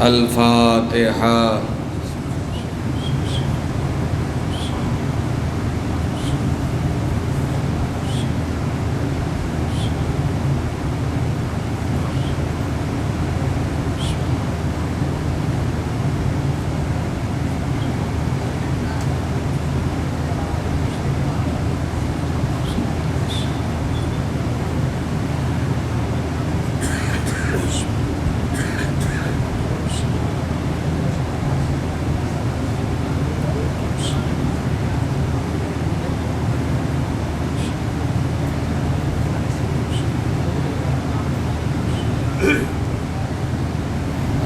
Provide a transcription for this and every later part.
الفاتحة.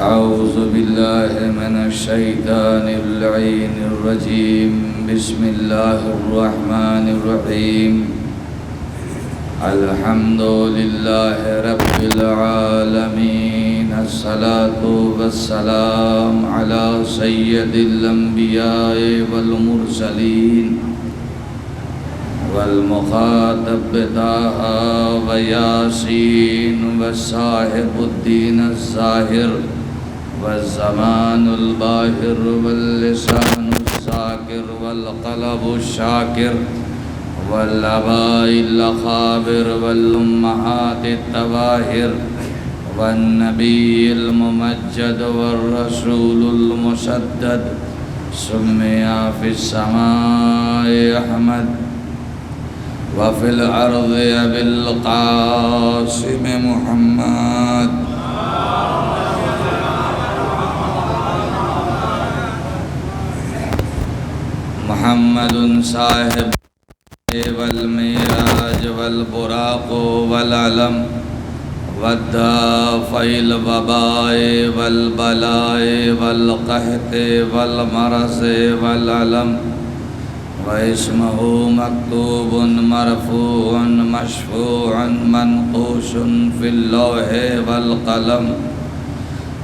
أعوذ بالله من الشيطان اللعين الرجيم. بسم الله الرحمن الرحيم. الحمد لله رب العالمين. الصلاة والسلام على سيد الأنبياء والمرسلين والمخاطب طه وياسين وصاحب الدين الظاهر والزمان الباهر واللسان الذاكر والقلب الشاكر والآباء الأخابر والأمهات الطواهر والنبي الممجد والرسول المسدد سمي في السماء أحمد وفي الأرض أبي القاسم محمد. محمد صاحب والمعراج والبراق والعلم والدافع الوباء والبلاء والقحط والمرض والعلم واسمه مكتوب مرفوع مشفوع منقوش في اللوح والقلم.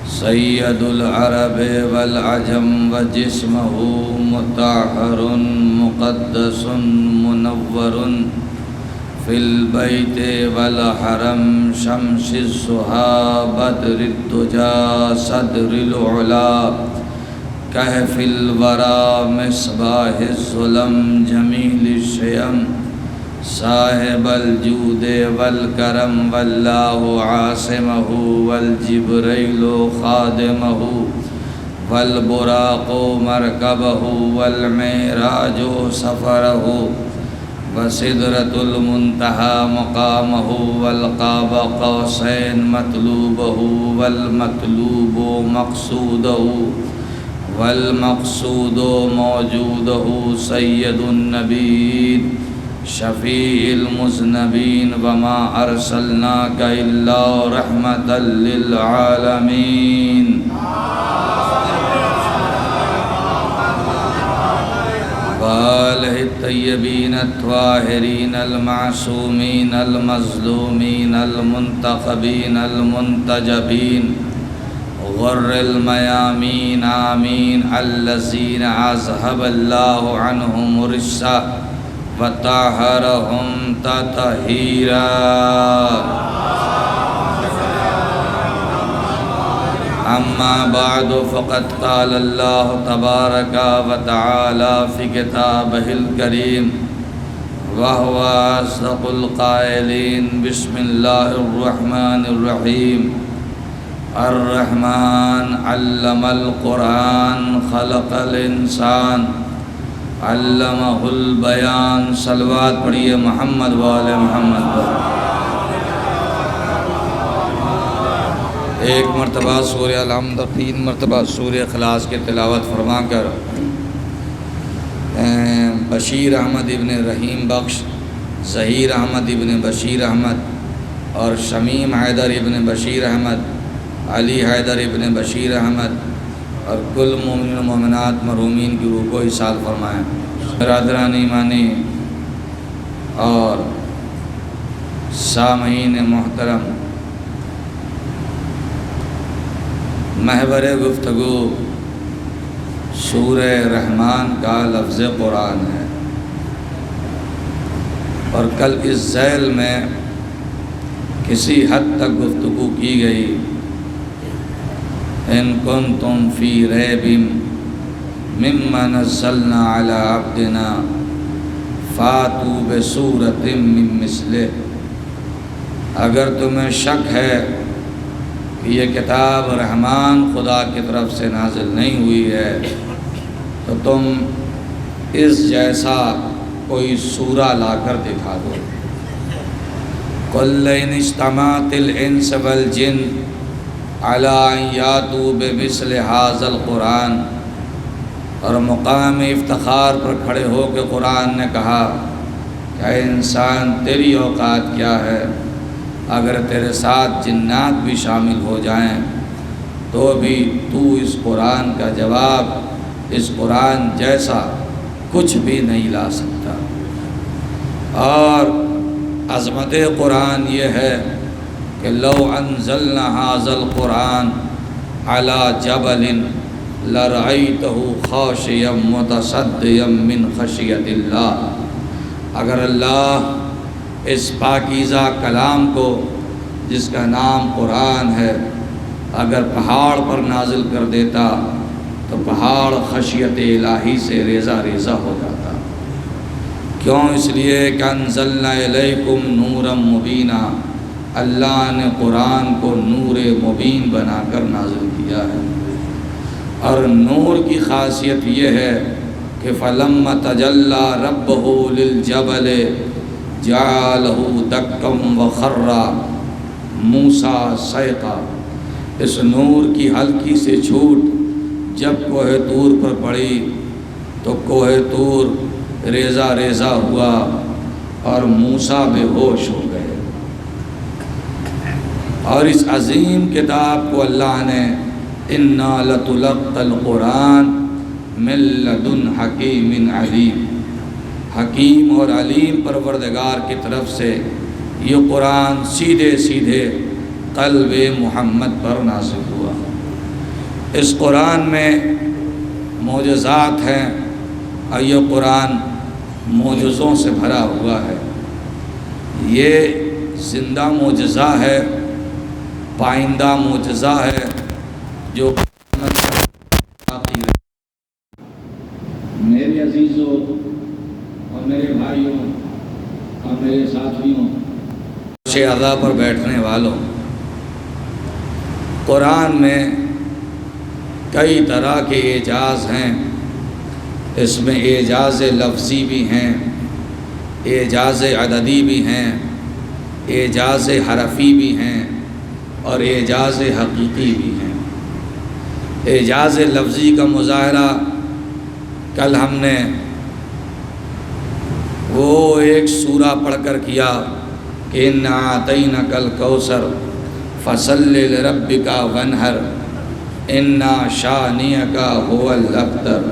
سید العرب والعجم وجسمه مطهر مقدس منور في البيت والحرم. شمس الضحى بدر الدجى صدر العلا كهف الورى مصباح الظلم جمیل الشیم صاحب الجود والکرم. واللہ عاصمہ والجبریل خادمہ والبراق مرکبہ والمعراج سفرہ وسدرۃ المنتہی مقامہ والقاب قوسین مطلوبہ والمطلوب مقصودہ والمقصود موجودہ. سید النبیین شفیع المذنبین وما ارسلناک الا رحمۃ للعالمین. وآلہ الطیبین الطاہرین المعصومین المظلومین المنتخبین المنتجبین غر المیامین آمین. الذین اذهب اللہ عنہم الرجس وطہرہم تطہیرا. اما بعد فقد قال اللہ تبارک وتعالی فی کتابہ الکریم وہو اصدق القائلین. بسم اللہ الرحمن الرحیم. الرحمن علم القرآن خلق الانسان علمہ البیان. صلوات پڑھیے محمد وآل محمد پر. ایک مرتبہ سورہ الحمد اور 3 مرتبہ سورہ اخلاص کی تلاوت فرما کر بشیر احمد ابن رحیم بخش، ظہیر احمد ابن بشیر احمد اور شمیم حیدر ابن بشیر احمد، علی حیدر ابن بشیر احمد اور کل مومن و مومنات مرحومین کی روح کو ایصال فرمائیں. برادران ایمانی اور سامعین محترم، محور گفتگو سورہ رحمان کا لفظ قرآن ہے، اور کل اس ذیل میں کسی حد تک گفتگو کی گئی ان کنتم فی ریب مما نزلنا علی عبدنا فاتوا بسورۃ من مثلہ، اگر تمہیں شک ہے کہ یہ کتاب رحمان خدا کی طرف سے نازل نہیں ہوئی ہے تو تم اس جیسا کوئی سورہ لا کر دکھا دو۔ قُلْ إِنِ اجْتَمَعَتِ الْإِنسُ وَالْجِنُّ عَلَىٰ أَن يَأْتُوا بِمِثْلِ هَٰذَا الْقُرْآنِ، اور مقام افتخار پر کھڑے ہو کے قرآن نے کہا کہ اے انسان تیری اوقات کیا ہے، اگر تیرے ساتھ جنات بھی شامل ہو جائیں تو بھی تو اس قرآن کا جواب، اس قرآن جیسا کچھ بھی نہیں لا سکتا۔ اور عظمت قرآن یہ ہے کہ لو انزلنا هذا القرآن على جبل لرأيته خاشعا متصدعا من خشیۃ اللہ، اگر اللہ اس پاکیزہ کلام کو جس کا نام قرآن ہے اگر پہاڑ پر نازل کر دیتا تو پہاڑ خشیت الہی سے ریزہ ریزہ ہو جاتا۔ کیوں؟ اس لیے کہ انزلنا الیکم نورا مبینا، اللہ نے قرآن کو نور مبین بنا کر نازل کیا ہے۔ اور نور کی خاصیت یہ ہے کہ فلما تجلی ربہ للجبل جعلہ دکا وخر موسیٰ صعقا، اس نور کی ہلکی سے چھوٹ جب کوہ طور پر پڑی تو کوہ طور ریزہ ریزہ ہوا اور موسیٰ بے ہوش ہو گئے۔ اور اس عظیم کتاب کو اللہ نے اِنَّا لَتُلَقَّى الْقُرْآنَ مِن لَّدُنْ حَكِيمٍ عَلِيمٍ، حکیم اور علیم پروردگار کی طرف سے یہ قرآن سیدھے سیدھے قلب محمد پر نازل ہوا۔ اس قرآن میں معجزات ہیں اور یہ قرآن معجزوں سے بھرا ہوا ہے۔ یہ زندہ معجزہ ہے، پائندہ معجزہ ہے جو باقی رہے۔ میرے عزیزوں اور میرے بھائیوں اور میرے ساتھیوں، عزا پر بیٹھنے والوں، قرآن میں کئی طرح کے اعجاز ہیں۔ اس میں اعجاز لفظی بھی ہیں، اعجاز عددی بھی ہیں، اعجاز حرفی بھی ہیں اور اعجاز حقیقی بھی ہیں۔ اعجاز لفظی کا مظاہرہ کل ہم نے وہ ایک سورہ پڑھ کر کیا کہ اِنَّا أَعْطَيْنَاكَ الْكَوْثَرَ فَصَلِّ لِرَبِّكَ وَانْحَرْ إِنَّا شَانِئَكَ هُوَ الْأَبْتَرُ۔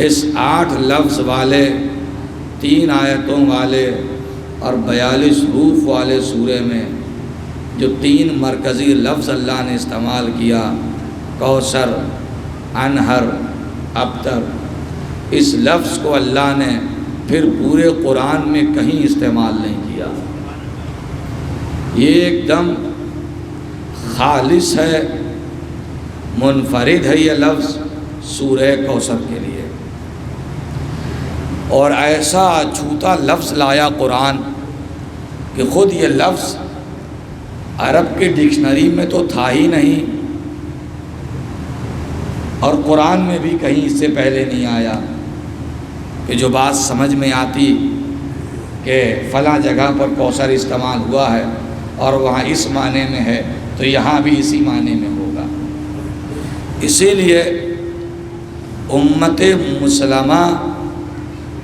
اس 8 لفظ والے 3 آیتوں والے اور 42 حروف والے سورے میں جو 3 مرکزی لفظ اللہ نے استعمال کیا، کوثر، انہر، ابتر، اس لفظ کو اللہ نے پھر پورے قرآن میں کہیں استعمال نہیں کیا۔ یہ ایک دم خالص ہے، منفرد ہے یہ لفظ سورہ کوثر کے لیے۔ اور ایسا اچھوتا لفظ لایا قرآن کہ خود یہ لفظ عرب کے ڈکشنری میں تو تھا ہی نہیں اور قرآن میں بھی کہیں اس سے پہلے نہیں آیا کہ جو بات سمجھ میں آتی کہ فلاں جگہ پر کوثر استعمال ہوا ہے اور وہاں اس معنی میں ہے تو یہاں بھی اسی معنی میں ہوگا۔ اسی لیے امت مسلمہ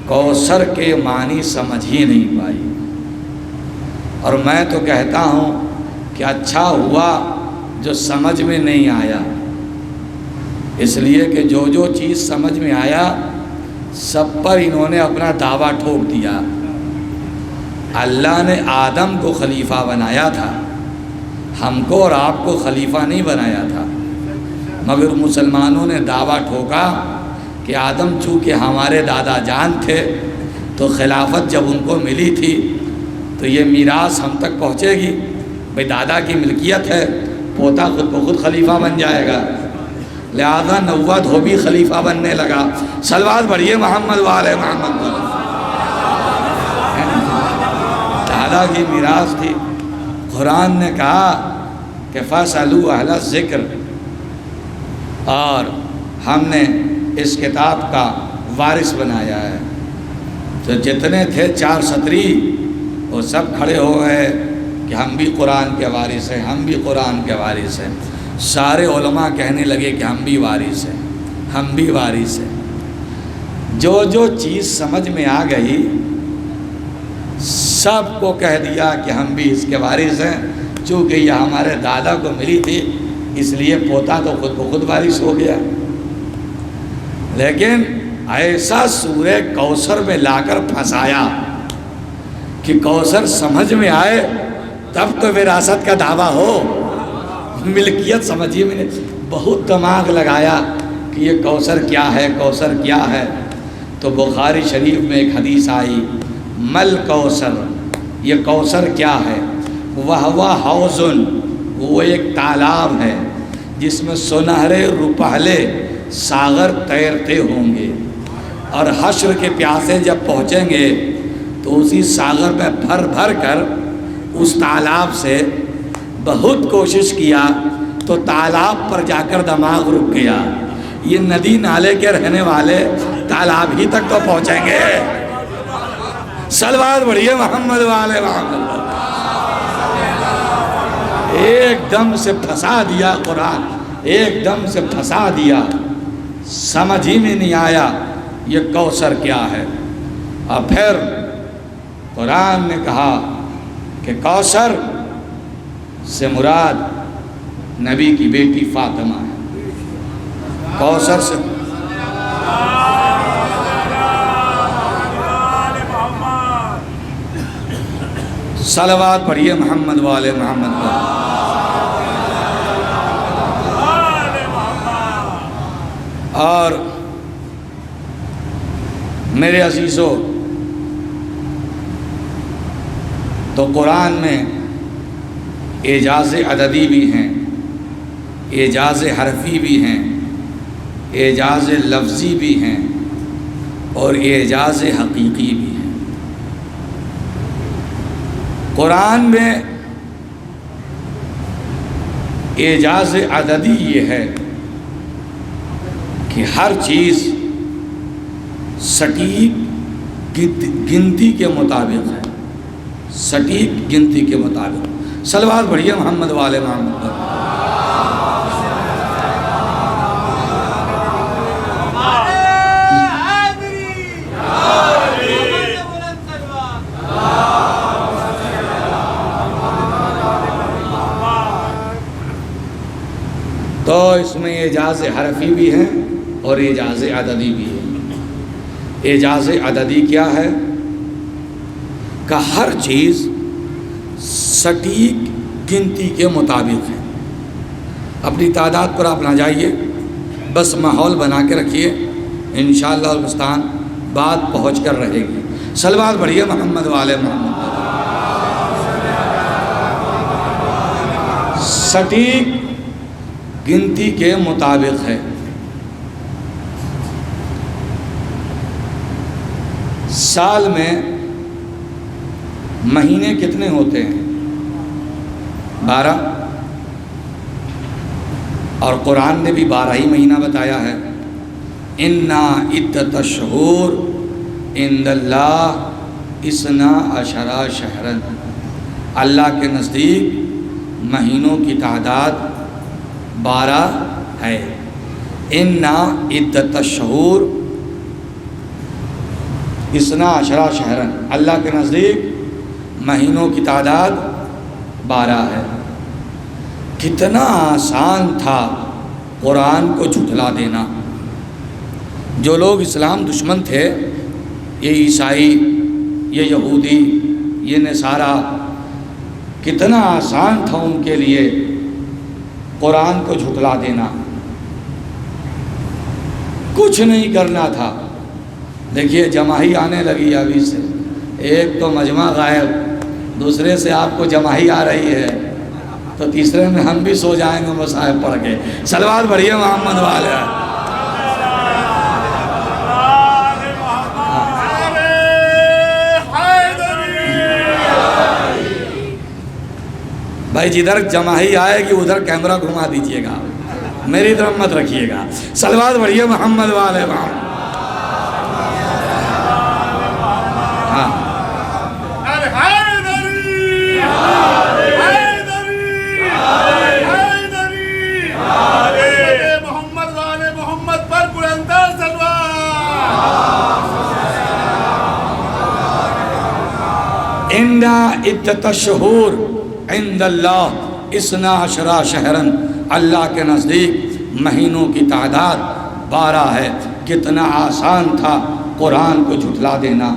کوثر کے معنی سمجھ ہی نہیں پائی، اور میں تو کہتا ہوں کہ اچھا ہوا جو سمجھ میں نہیں آیا، اس لیے کہ جو جو چیز سمجھ میں آیا سب پر انہوں نے اپنا دعویٰ ٹھوک دیا۔ اللہ نے آدم کو خلیفہ بنایا تھا، ہم کو اور آپ کو خلیفہ نہیں بنایا تھا، مگر مسلمانوں نے دعویٰ ٹھوکا کہ آدم چونکہ ہمارے دادا جان تھے تو خلافت جب ان کو ملی تھی تو یہ میراث ہم تک پہنچے گی، بھئی دادا کی ملکیت ہے پوتا خود بخود خلیفہ بن جائے گا، لہذا نوت ہو بھی خلیفہ بننے لگا۔ صلوات پڑھیے محمد وآل محمد۔ دادا کی میراث تھی۔ قرآن نے کہا کہ فَاسْأَلُوا أَهْلَ الذِّكْرِ، اور ہم نے اس کتاب کا وارث بنایا ہے۔ تو جتنے تھے 4 سطری وہ سب کھڑے ہو گئے کہ ہم بھی قرآن کے وارث ہیں، ہم بھی قرآن کے وارث ہیں۔ سارے علماء کہنے لگے کہ ہم بھی وارث ہیں، ہم بھی وارث ہیں۔ جو جو چیز سمجھ میں آ گئی سب کو کہہ دیا کہ ہم بھی اس کے وارث ہیں، چونکہ یہ ہمارے دادا کو ملی تھی اس لیے پوتا تو خود بخود وارث ہو گیا۔ لیکن ایسا سورہ کوثر میں لا کر پھنسایا کہ کوثر سمجھ میں آئے تب تو وراثت کا دعویٰ ہو، ملکیت سمجھیے۔ میں نے بہت دماغ لگایا کہ یہ کوثر کیا ہے، کوثر کیا ہے، تو بخاری شریف میں ایک حدیث آئی، مل کوثر، یہ کوثر کیا ہے؟ وَهُوَ حَوْضٌ، وہ ایک تالاب ہے جس میں سنہرے روپہلے ساغر تیرتے ہوں گے، اور حشر کے پیاسے جب پہنچیں گے تو اسی ساغر میں بھر بھر کر اس تالاب سے بہت کوشش کیا تو تالاب پر جا کر دماغ رک گیا۔ یہ ندی نالے کے رہنے والے تالاب ہی تک تو پہنچیں گے۔ صلوات پڑھیے محمد والے محمد۔ ایک دم سے پھنسا دیا قرآن، ایک دم سے پھنسا دیا، سمجھ ہی میں نہیں آیا یہ کوثر کیا ہے۔ اور پھر قرآن نے کہا کہ کوثر سے مراد نبی کی بیٹی فاطمہ ہے۔ کوثر سے صلوات پڑھیے محمد والے محمد پر۔ اور میرے عزیزو، تو قرآن میں اعجاز عددی بھی ہیں، اعجاز حرفی بھی ہیں، اعجاز لفظی بھی ہیں، اور اعجاز حقیقی بھی ہیں۔ قرآن میں اعجاز عددی یہ ہے کہ ہر چیز سٹیک گنتی کے مطابق ہے، سٹیک گنتی کے مطابق۔ صلوات پڑھیے محمد والے محمد پر۔ تو اس میں اعجاز حرفی بھی ہیں اور اعجاز عددی بھی ہے۔ اعجاز عددی کیا ہے؟ کہ ہر چیز سٹیک گنتی کے مطابق ہے۔ اپنی تعداد پر آپ نہ جائیے، بس ماحول بنا کے رکھیے، انشاءاللہ المستعان بات پہنچ کر رہے گی۔ صلوات پڑھیے محمد والے محمد۔ سٹیک گنتی کے مطابق ہے۔ سال میں مہینے کتنے ہوتے ہیں؟ 12، اور قرآن نے بھی 12 ہی مہینہ بتایا ہے۔ اِنَّا عِدَّةَ الشُّهُورِ عِندَ اللَّهِ 12 شہرًا، اللہ کے نزدیک مہینوں کی تعداد 12 ہے۔ اِنَّا عِدَّةَ الشُّهُورِ 12 شہرًا، اللہ کے نزدیک مہینوں کی تعداد 12 ہے۔ کتنا آسان تھا قرآن کو جھٹلا دینا۔ جو لوگ اسلام دشمن تھے، یہ عیسائی، یہ یہودی، یہ نصارہ، کتنا آسان تھا ان کے لیے قرآن کو جھٹلا دینا۔ کچھ نہیں کرنا تھا۔ دیکھیے جماہی آنے لگی ابھی سے، ایک تو مجمع غائب، دوسرے سے آپ کو جماہی آ رہی ہے، تو تو تیسرے میں ہم بھی سو جائیں گے مصاحب پڑھ کے. صلوات پڑھیے محمد والے. بھائی جدھر جماہی آئے گی ادھر کیمرہ گھما دیجئے گا, میری طرف مت رکھیے گا. صلوات پڑھیے محمد والے محمد. ہاں محمد والے محمد پر بلندر صلوات. ان عدت الشہور عند اللہ 12 شہرن, اللہ کے نزدیک مہینوں کی تعداد 12 ہے. کتنا آسان تھا قرآن کو جھٹلا دینا.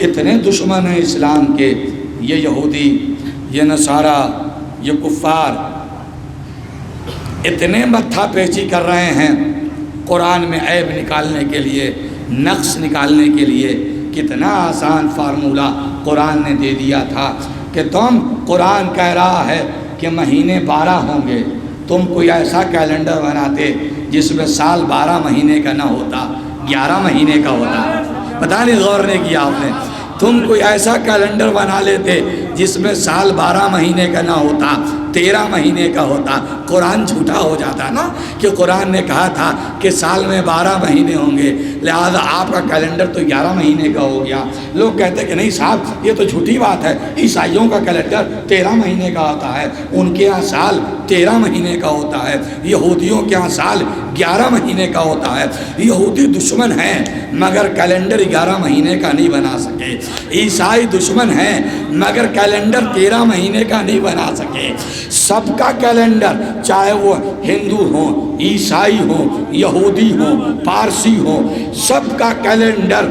اتنے دشمن ہیں اسلام کے, یہ یہودی, یہ نصارہ, یہ کفار, اتنے متھا پیچی کر رہے ہیں قرآن میں عیب نکالنے کے لیے, نقص نکالنے کے لیے. کتنا آسان فارمولہ قرآن نے دے دیا تھا کہ تم, قرآن کہہ رہا ہے کہ مہینے 12 ہوں گے, تم کوئی ایسا کیلنڈر بناتے جس میں سال 12 مہینے کا نہ ہوتا, 11 مہینے کا ہوتا. پتہ نہیں غور نہیں کیا آپ نے. تم کوئی ایسا کیلنڈر بنا لیتے جس میں سال 12 مہینے کا نہ ہوتا, 13 مہینے کا ہوتا. قرآن جھوٹا ہو جاتا نا, کہ قرآن نے کہا تھا کہ سال میں 12 مہینے ہوں گے, لہذا آپ کا کیلنڈر تو 11 مہینے کا ہو گیا. لوگ کہتے کہ نہیں صاحب یہ تو جھوٹی بات ہے, عیسائیوں کا کیلنڈر 13 مہینے کا ہوتا ہے, ان کے ہاں سال 13 مہینے کا ہوتا ہے, یہودیوں کے ہاں سال 11 مہینے کا ہوتا ہے. یہودی دشمن ہیں مگر کیلنڈر 11 مہینے کا نہیں بنا سکے. عیسائی دشمن ہیں مگر کیلنڈر 13 مہینے کا نہیں بنا سکے. سب کا کیلنڈر, چاہے وہ ہندو ہوں, عیسائی ہوں, یہودی ہوں, پارسی ہوں, سب کا کیلنڈر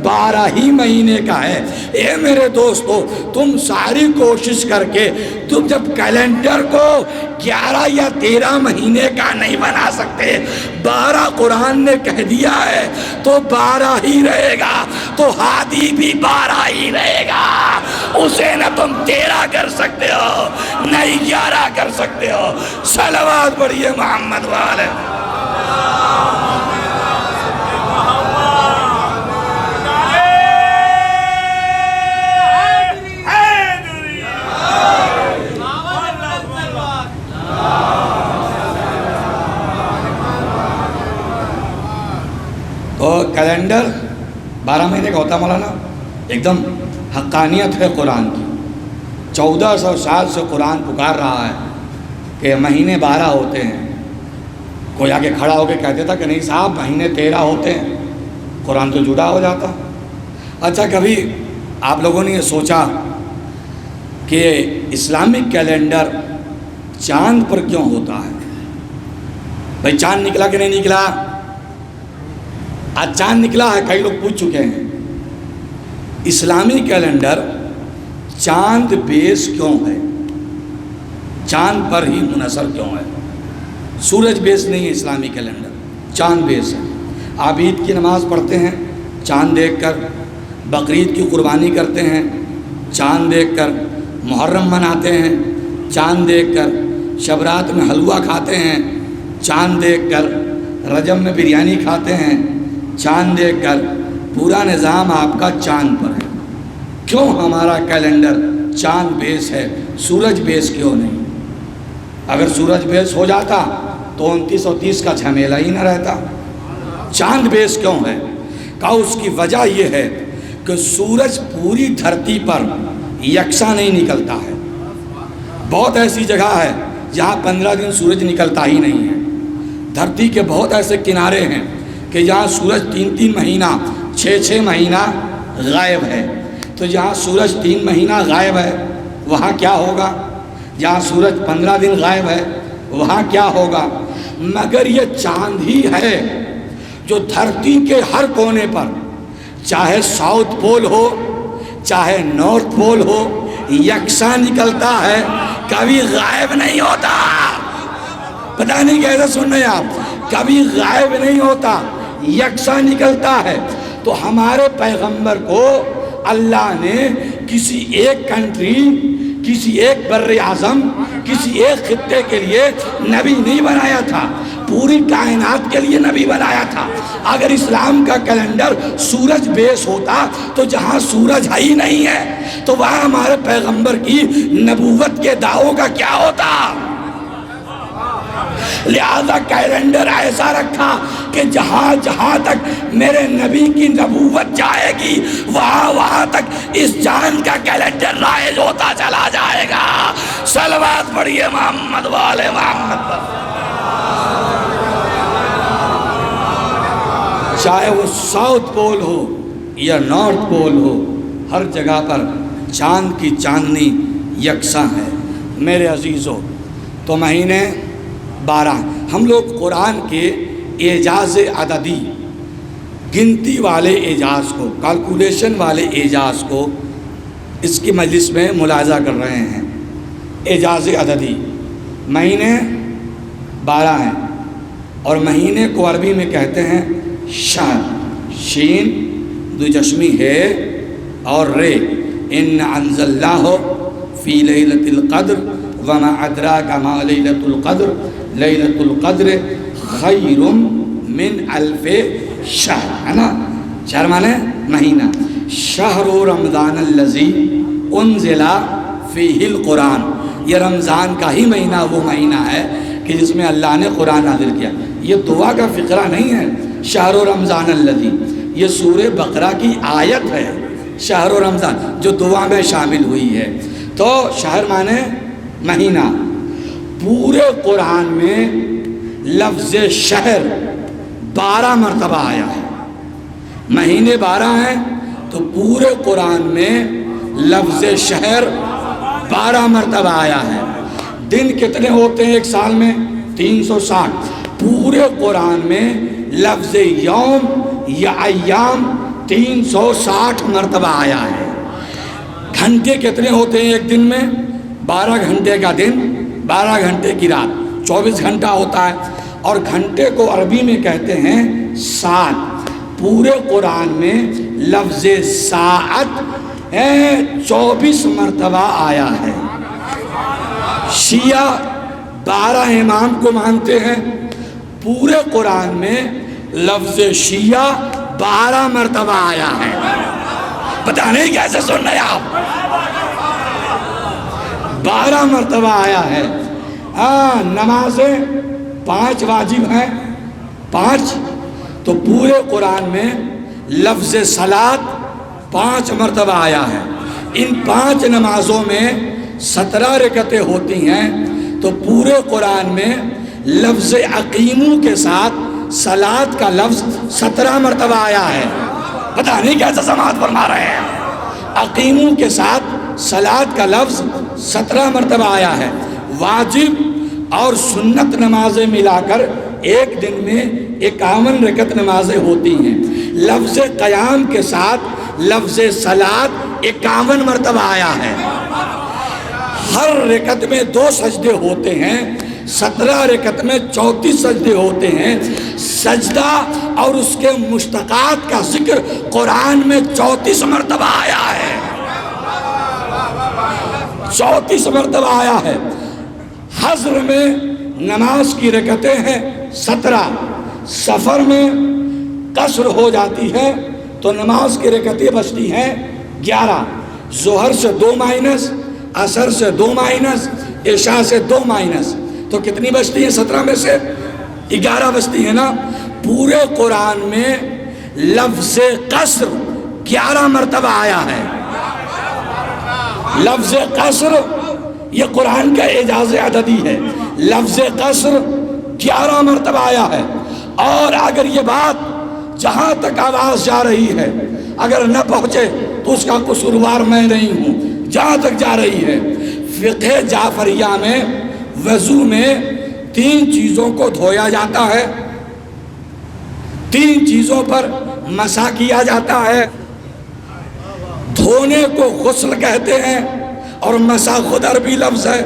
12 ہی مہینے کا ہے. اے میرے دوستو, تم ساری کوشش کر کے تم جب کیلنڈر کو 11 یا 13 مہینے کا نہیں بنا سکتے, 12 قرآن نے کہہ دیا ہے تو 12 ہی رہے گا, تو ہادی بھی 12 ہی رہے گا. اسے نہ تم 13 کر سکتے ہو نہ 11 کر سکتے ہو. صلوات پڑھیے محمد والے. تو کیلنڈر 12 مہینے کا ہوتا مولانا, ایک دم حقانیت ہے قرآن کی. 1400 سال سے قرآن پکار رہا ہے کہ مہینے 12 ہوتے ہیں. کوئی آگے کھڑا ہو کے کہتے تھا کہ نہیں صاحب مہینے 13 ہوتے ہیں, قرآن تو جھوٹا ہو جاتا. اچھا کبھی آپ لوگوں نے یہ سوچا کہ اسلامک کیلنڈر چاند پر کیوں ہوتا ہے؟ بھائی چاند نکلا کہ نہیں نکلا؟ آج چاند نکلا ہے, کئی لوگ پوچھ چکے ہیں. اسلامی کیلنڈر چاند بیس کیوں ہے, چاند پر ہی منحصر کیوں ہے؟ سورج بیس نہیں ہے اسلامی کیلنڈر, چاند بیس ہے. آپ عید کی نماز پڑھتے ہیں چاند دیکھ کر, بقرعید کی قربانی کرتے ہیں چاند دیکھ کر, محرم مناتے ہیں چاند دیکھ کر, شب رات میں حلوہ کھاتے ہیں چاند دیکھ کر, رجب میں بریانی کھاتے ہیں چاند دیکھ کر. پورا نظام آپ کا چاند پر ہے. کیوں ہمارا کیلنڈر چاند بیس ہے, سورج بیس کیوں نہیں؟ اگر سورج بیس ہو جاتا تو 29 اور 30 کا جھمیلا ہی نہ رہتا. چاند بیس کیوں ہے؟ کہ اس کی وجہ یہ ہے کہ سورج پوری دھرتی پر یکساں نہیں نکلتا ہے. بہت ایسی جگہ ہے جہاں 15 دن سورج نکلتا ہی نہیں ہے. دھرتی کے بہت ایسے کنارے ہیں کہ جہاں سورج 3 مہینہ 6 مہینہ غائب ہے. تو جہاں سورج 3 مہینہ غائب ہے وہاں کیا ہوگا؟ جہاں سورج 15 دن غائب ہے وہاں کیا ہوگا؟ مگر یہ چاند ہی ہے جو دھرتی کے ہر کونے پر, چاہے ساؤتھ پول ہو چاہے نارتھ پول ہو, یکساں نکلتا ہے, کبھی غائب نہیں ہوتا. پتہ نہیں کیسے سن رہے ہیں آپ, کبھی غائب نہیں ہوتا, یکساں نکلتا ہے. تو ہمارے پیغمبر کو اللہ نے کسی ایک کنٹری کسی ایک بر اعظم، کسی ایک خطے کے لیے نبی نہیں بنایا تھا، پوری کائنات کے لیے نبی بنایا تھا۔ اگر اسلام کا کیلنڈر سورج بیس ہوتا تو جہاں سورج ہی نہیں ہے تو وہاں ہمارے پیغمبر کی نبوت کے دعووں کا کیا ہوتا؟ لہذا کیلنڈر ایسا رکھا کہ جہاں جہاں تک میرے نبی کی نبوت جائے گی وہاں وہاں تک اس جان کا کیلنڈر رائج ہوتا چلا جائے گا۔ صلوات پڑھیے محمد والے محمد پر۔ چاہے وہ ساؤتھ پول ہو یا نارتھ پول ہو، ہر جگہ پر چاند کی چاندنی یکساں ہے۔ میرے عزیزو، تو مہینے 12 ہم لوگ قرآن کے اعجاز عددی، گنتی والے اعجاز کو، کیلکولیشن والے اعجاز کو اس کی مجلس میں ملاحظہ کر رہے ہیں۔ اعجاز عددی مہینے 12 ہیں، اور مہینے کو عربی میں کہتے ہیں شہر، شین دو چشمی ہے اور رے۔ ان انزلناہ فی لیلۃ القدر وما ادراک ما لیلۃ القدر لیلۃ القدر خیر من الف شہر، ہے نا؟ شہر مانے مہینہ۔ شہر رمضان الذی انزل فیہ القرآن، یہ رمضان کا ہی مہینہ وہ مہینہ ہے کہ جس میں اللہ نے قرآن نازل کیا۔ یہ دعا کا فقرہ نہیں ہے شہر رمضان الذی، یہ سورہ بقرہ کی آیت ہے شہر رمضان جو دعا میں شامل ہوئی ہے۔ تو شہر مانے مہینہ۔ پورے قرآن میں لفظ شہر 12 مرتبہ آیا ہے۔ مہینے 12 ہیں تو پورے قرآن میں لفظ شہر 12 مرتبہ آیا ہے۔ دن کتنے ہوتے ہیں ایک سال میں؟ 360۔ پورے قرآن میں لفظ یوم یا ایام 360 مرتبہ آیا ہے۔ گھنٹے کتنے ہوتے ہیں ایک دن میں؟ 12 گھنٹے کا دن، 12 گھنٹے کی رات، 24 گھنٹہ ہوتا ہے۔ اور گھنٹے کو عربی میں کہتے ہیں ساعت۔ پورے قرآن میں لفظ ساعت 24 مرتبہ آیا ہے۔ شیعہ 12 امام کو مانتے ہیں، پورے قرآن میں لفظ شیعہ 12 مرتبہ آیا ہے۔ پتہ نہیں کیسے سن رہے آپ؟ 12 مرتبہ آیا ہے۔ نمازیں 5 واجب ہیں، 5، تو پورے قرآن میں لفظ صلاۃ 5 مرتبہ آیا ہے۔ ان 5 نمازوں میں 17 رکعتیں ہوتی ہیں، تو پورے قرآن میں لفظ اقیمو کے ساتھ صلاۃ کا لفظ 17 مرتبہ آیا ہے۔ پتہ نہیں کیسا سماعت فرما رہے ہیں؟ اقیمو کے ساتھ صلاۃ کا لفظ 17 مرتبہ آیا ہے۔ واجب اور سنت نمازیں ملا کر ایک دن میں 51 رکعت نمازیں ہوتی ہیں۔ لفظ قیام کے ساتھ لفظ صلاۃ 51 مرتبہ آیا ہے۔ ہر رکعت میں 2 سجدے ہوتے ہیں، 17 رکعت میں 34 سجدے ہوتے ہیں۔ سجدہ اور اس کے مشتقات کا ذکر قرآن میں 34 مرتبہ آیا ہے۔ 34 مرتبہ آیا ہے۔ حضر میں نماز کی رکعتیں ہیں 17، سفر میں قصر ہو جاتی ہے تو نماز کی رکعتیں بچتی ہیں 11۔ ظہر سے 2 مائنس، عصر سے 2 مائنس، عشاء سے 2 مائنس، تو کتنی بچتی ہیں 17 میں سے؟ 11 بچتی ہیں نا۔ پورے قرآن میں لفظ قصر 11 مرتبہ آیا ہے۔ لفظ قصر یہ قرآن کا اعجاز عددی ہے۔ لفظ قصر 11 مرتبہ آیا ہے۔ اور اگر یہ بات جہاں تک آواز جا رہی ہے اگر نہ پہنچے تو اس کا قصوروار میں نہیں ہوں، جہاں تک جا رہی ہے۔ فقہ جعفریہ میں وضو میں 3 چیزوں کو دھویا جاتا ہے، 3 چیزوں پر مسح کیا جاتا ہے۔ دھونے کو غسل کہتے ہیں اور مسح خود عربی لفظ ہے۔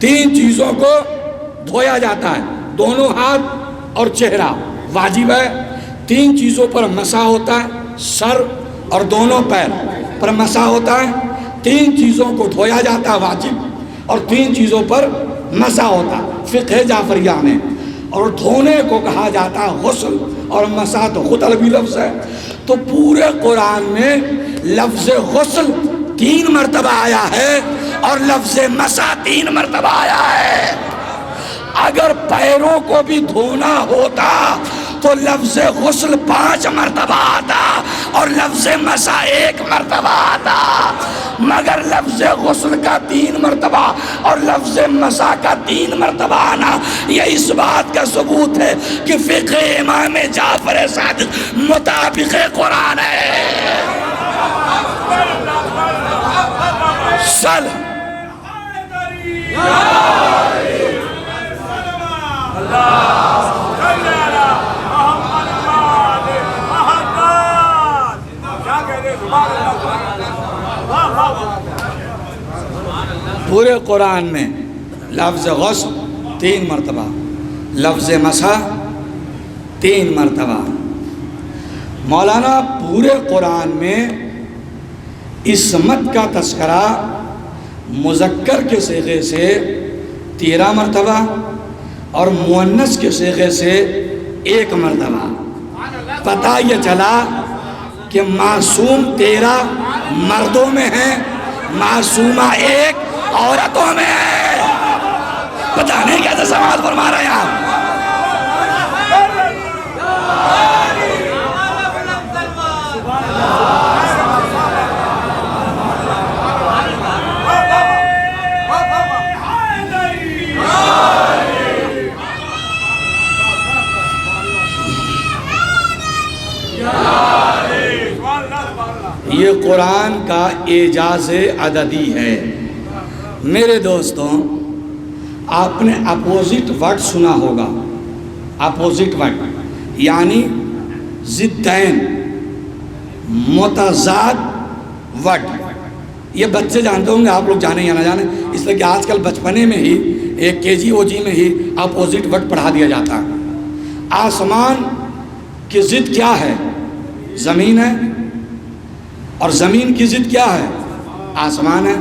3 چیزوں کو دھویا جاتا ہے، دونوں ہاتھ اور چہرہ واجب ہے۔ 3 چیزوں پر مسح ہوتا ہے، سر اور دونوں پیر پر مسح ہوتا ہے۔ 3 چیزوں کو دھویا جاتا ہے واجب، اور 3 چیزوں پر مسح ہوتا فقہ جعفریہ میں، اور دھونے کو کہا جاتا ہے غسل، اور مسح تو خود عربی لفظ ہے۔ تو پورے قرآن میں لفظ غسل 3 مرتبہ آیا ہے اور لفظ مسح 3 مرتبہ آیا ہے۔ اگر پیروں کو بھی دھونا ہوتا تو لفظ غسل 5 مرتبہ آتا اور لفظ مسح 1 مرتبہ آتا، مگر لفظ غسل کا 3 مرتبہ اور لفظ مسح کا 3 مرتبہ آنا یہ اس بات کا ثبوت ہے کہ فقہ امام جعفر صادق مطابق قرآن ہے۔ سل پورے قرآن میں لفظ غسل 3 مرتبہ، لفظ مسح 3 مرتبہ۔ مولانا پورے قرآن میں عصمت کا تذکرہ مذکر کے صیغے سے 13 مرتبہ اور مؤنث کے صیغے سے 1 مرتبہ۔ پتہ یہ چلا کہ معصوم 13 مردوں میں ہیں، معصومہ 1 عورتوں میں ہے۔ پتہ نہیں کیسے سماعت فرما رہے ہیں آپ۔ یہ قرآن کا اعجاز عددی ہے۔ میرے دوستوں، آپ نے اپوزٹ ورڈ سنا ہوگا، اپوزٹ ورڈ یعنی ضدین، متضاد ورڈ۔ یہ بچے جانتے ہوں گے، آپ لوگ جانے یا نہ جانے، اس لیے کہ آج کل بچپنے میں ہی ایک KG OG میں ہی اپوزٹ ورڈ پڑھا دیا جاتا ہے۔ آسمان کی ضد کیا ہے؟ زمین ہے، اور زمین کی ضد کیا ہے؟ آسمان ہے۔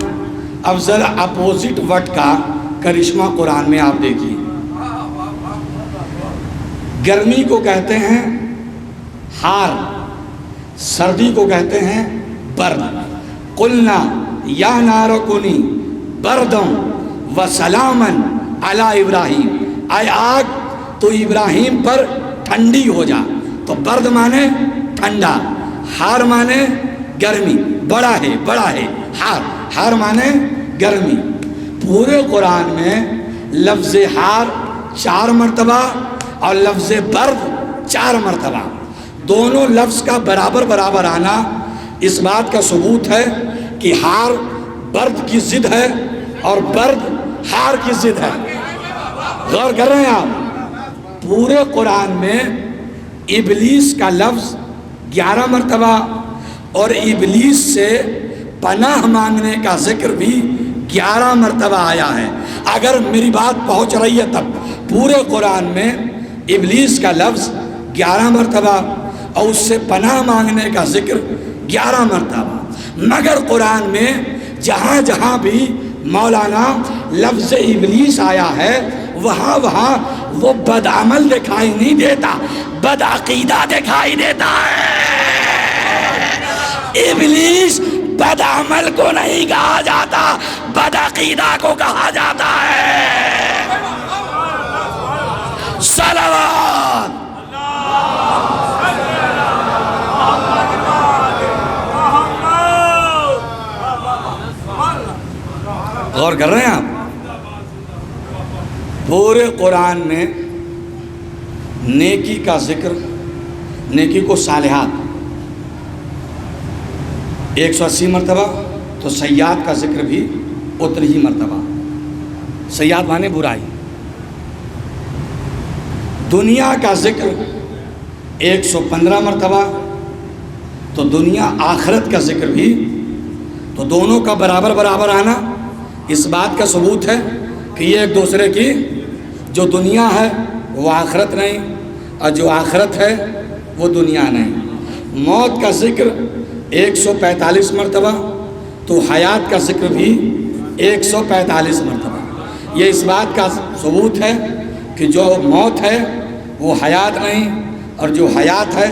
اب ذرا اپوزٹ ورڈ کا کرشمہ قرآن میں آپ دیکھیے۔ گرمی کو کہتے ہیں حار، سردی کو کہتے ہیں برد۔ قلنا یا نار کونی بردم و سلامن علی ابراہیم، اے آگ تو ابراہیم پر ٹھنڈی ہو جا۔ تو برد مانے ٹھنڈا، حار مانے گرمی، بڑا ہے حار مانے گرمی۔ پورے قرآن میں لفظ حار 4 مرتبہ اور لفظ برد 4 مرتبہ، دونوں لفظ کا برابر آنا اس بات کا ثبوت ہے کہ حار برد کی ضد ہے اور برد حار کی ضد ہے۔ غور کر رہے ہیں آپ؟ پورے قرآن میں ابلیس کا لفظ 11 مرتبہ اور ابلیس سے پناہ مانگنے کا ذکر بھی 11 مرتبہ آیا ہے۔ اگر میری بات پہنچ رہی ہے تب پورے قرآن میں ابلیس کا لفظ 11 مرتبہ اور اس سے پناہ مانگنے کا ذکر 11 مرتبہ، مگر قرآن میں جہاں جہاں بھی مولانا لفظ ابلیس آیا ہے وہاں وہ بدعمل دکھائی نہیں دیتا، بدعقیدہ دکھائی دیتا ہے۔ ابلیس بدعمل کو نہیں کہا جاتا، بدعقیدہ کو کہا جاتا ہے۔ صلوات۔ غور کر رہے ہیں آپ؟ پورے قرآن میں نیکی کا ذکر، نیکی کو صالحات 180 مرتبہ، تو سیئات کا ذکر بھی اتنی ہی مرتبہ۔ سیئات مانے برائی۔ دنیا کا ذکر 115 مرتبہ، تو دنیا آخرت کا ذکر بھی، تو دونوں کا برابر آنا اس بات کا ثبوت ہے کہ یہ ایک دوسرے کی، جو دنیا ہے وہ آخرت نہیں اور جو آخرت ہے وہ دنیا نہیں۔ موت کا ذکر 145 مرتبہ تو حیات کا ذکر بھی 145 مرتبہ۔ یہ اس بات کا ثبوت ہے کہ جو موت ہے وہ حیات نہیں، اور جو حیات ہے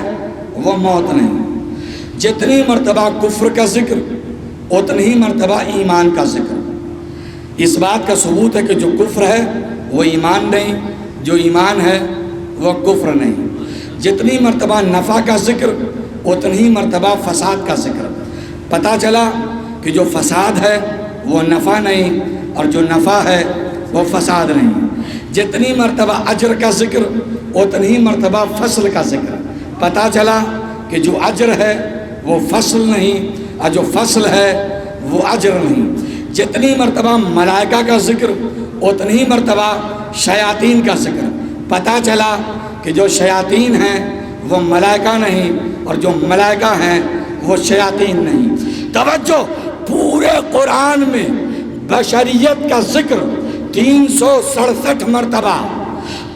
وہ موت نہیں۔ جتنی مرتبہ کفر کا ذکر اتنی ہی مرتبہ ایمان کا ذکر۔ اس بات کا ثبوت ہے کہ جو کفر ہے وہ ایمان نہیں، جو ایمان ہے وہ کفر نہیں۔ جتنی مرتبہ نفع کا ذکر اتنی ہی مرتبہ فساد کا ذکر۔ پتہ چلا کہ جو فساد ہے وہ نفع نہیں، اور جو نفع ہے وہ فساد نہیں۔ جتنی مرتبہ اجر کا ذکر اتنی ہی مرتبہ فصل کا ذکر۔ پتہ چلا کہ جو اجر ہے وہ فصل نہیں، اور جو فصل ہے وہ اجر نہیں۔ جتنی مرتبہ ملائکہ کا ذکر اتنی ہی مرتبہ شیاطین کا ذکر۔ پتہ چلا کہ جو شیاطین ہیں وہ ملائکہ نہیں، اور جو ملائکہ ہیں وہ شیاطین نہیں۔ توجہ، پورے قرآن میں بشریت کا ذکر 367 مرتبہ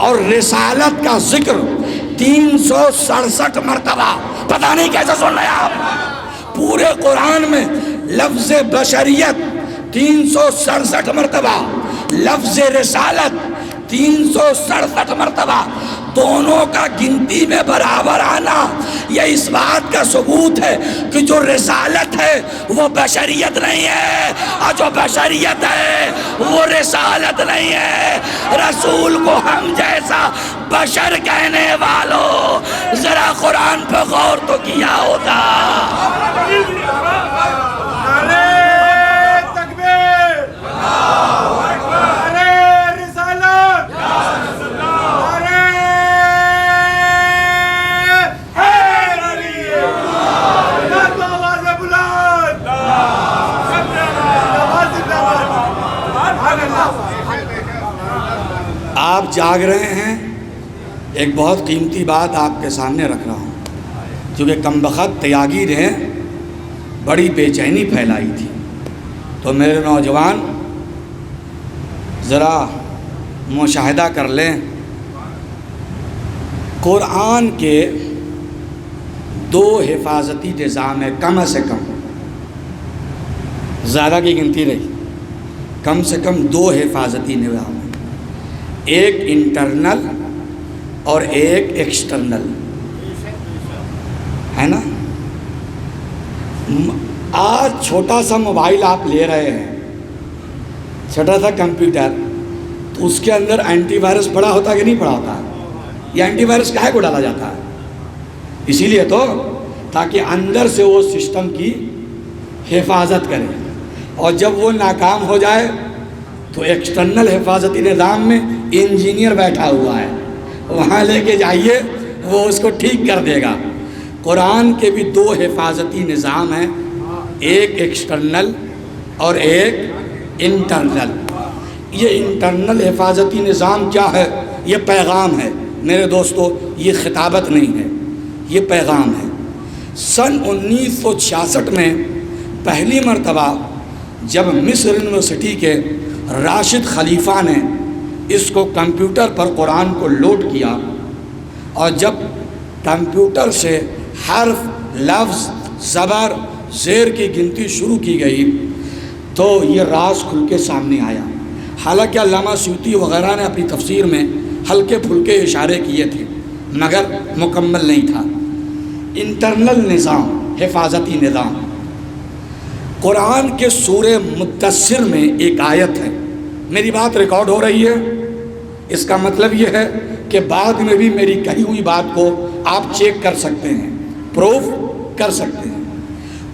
اور رسالت کا ذکر 367 مرتبہ۔ پتہ نہیں کیسے سن رہے آپ؟ پورے قرآن میں لفظ بشریت 367 مرتبہ، لفظ رسالت 367 مرتبہ، دونوں کا گنتی میں برابر آنا یہ اس بات کا ثبوت ہے کہ جو رسالت ہے وہ بشریت نہیں ہے، اور جو بشریت ہے وہ رسالت نہیں ہے۔ رسول کو ہم جیسا بشر کہنے والوں ذرا قرآن پہ غور تو کیا ہوتا۔ آپ جاگ رہے ہیں، ایک بہت قیمتی بات آپ کے سامنے رکھ رہا ہوں، کیونکہ کمبخت تیاگی نے بڑی بے چینی پھیلائی تھی۔ تو میرے نوجوان ذرا مشاہدہ کر لیں، قرآن کے 2 حفاظتی نظام ہے کم سے کم، زیادہ کی گنتی نہیں، کم سے کم 2 حفاظتی نظام ہیں، ایک انٹرنل اور ایک ایکسٹرنل، ہے نا؟ آج چھوٹا سا موبائل آپ لے رہے ہیں، چھوٹا سا کمپیوٹر، تو اس کے اندر اینٹی وائرس پڑا ہوتا ہے کہ نہیں پڑا ہوتا؟ یہ اینٹی وائرس کاہے کو ڈالا جاتا ہے؟ اسی لیے تو تاکہ اندر سے وہ سسٹم کی حفاظت کرے، اور جب وہ ناکام ہو جائے تو ایکسٹرنل حفاظتی نظام میں انجینئر بیٹھا ہوا ہے، وہاں لے کے جائیے وہ اس کو ٹھیک کر دے گا۔ قرآن کے بھی 2 حفاظتی نظام ہیں، ایک ایکسٹرنل اور ایک انٹرنل۔ یہ انٹرنل حفاظتی نظام کیا ہے؟ یہ پیغام ہے میرے دوستو، یہ خطابت نہیں ہے، یہ پیغام ہے۔ سن 1966 میں پہلی مرتبہ جب مصر یونیورسٹی کے راشد خلیفہ نے اس کو کمپیوٹر پر قرآن کو لوڈ کیا، اور جب کمپیوٹر سے حرف، لفظ، زبر، زیر کی گنتی شروع کی گئی تو یہ راز کھل کے سامنے آیا۔ حالانکہ علامہ سیوطی وغیرہ نے اپنی تفسیر میں ہلکے پھلکے اشارے کیے تھے مگر مکمل نہیں تھا۔ انٹرنل نظام، حفاظتی نظام، قرآن کے سورہ مدثر میں ایک آیت ہے، میری بات ریکارڈ ہو رہی ہے، اس کا مطلب یہ ہے کہ بعد میں بھی میری کہی ہوئی بات کو آپ چیک کر سکتے ہیں، پروف کر سکتے ہیں۔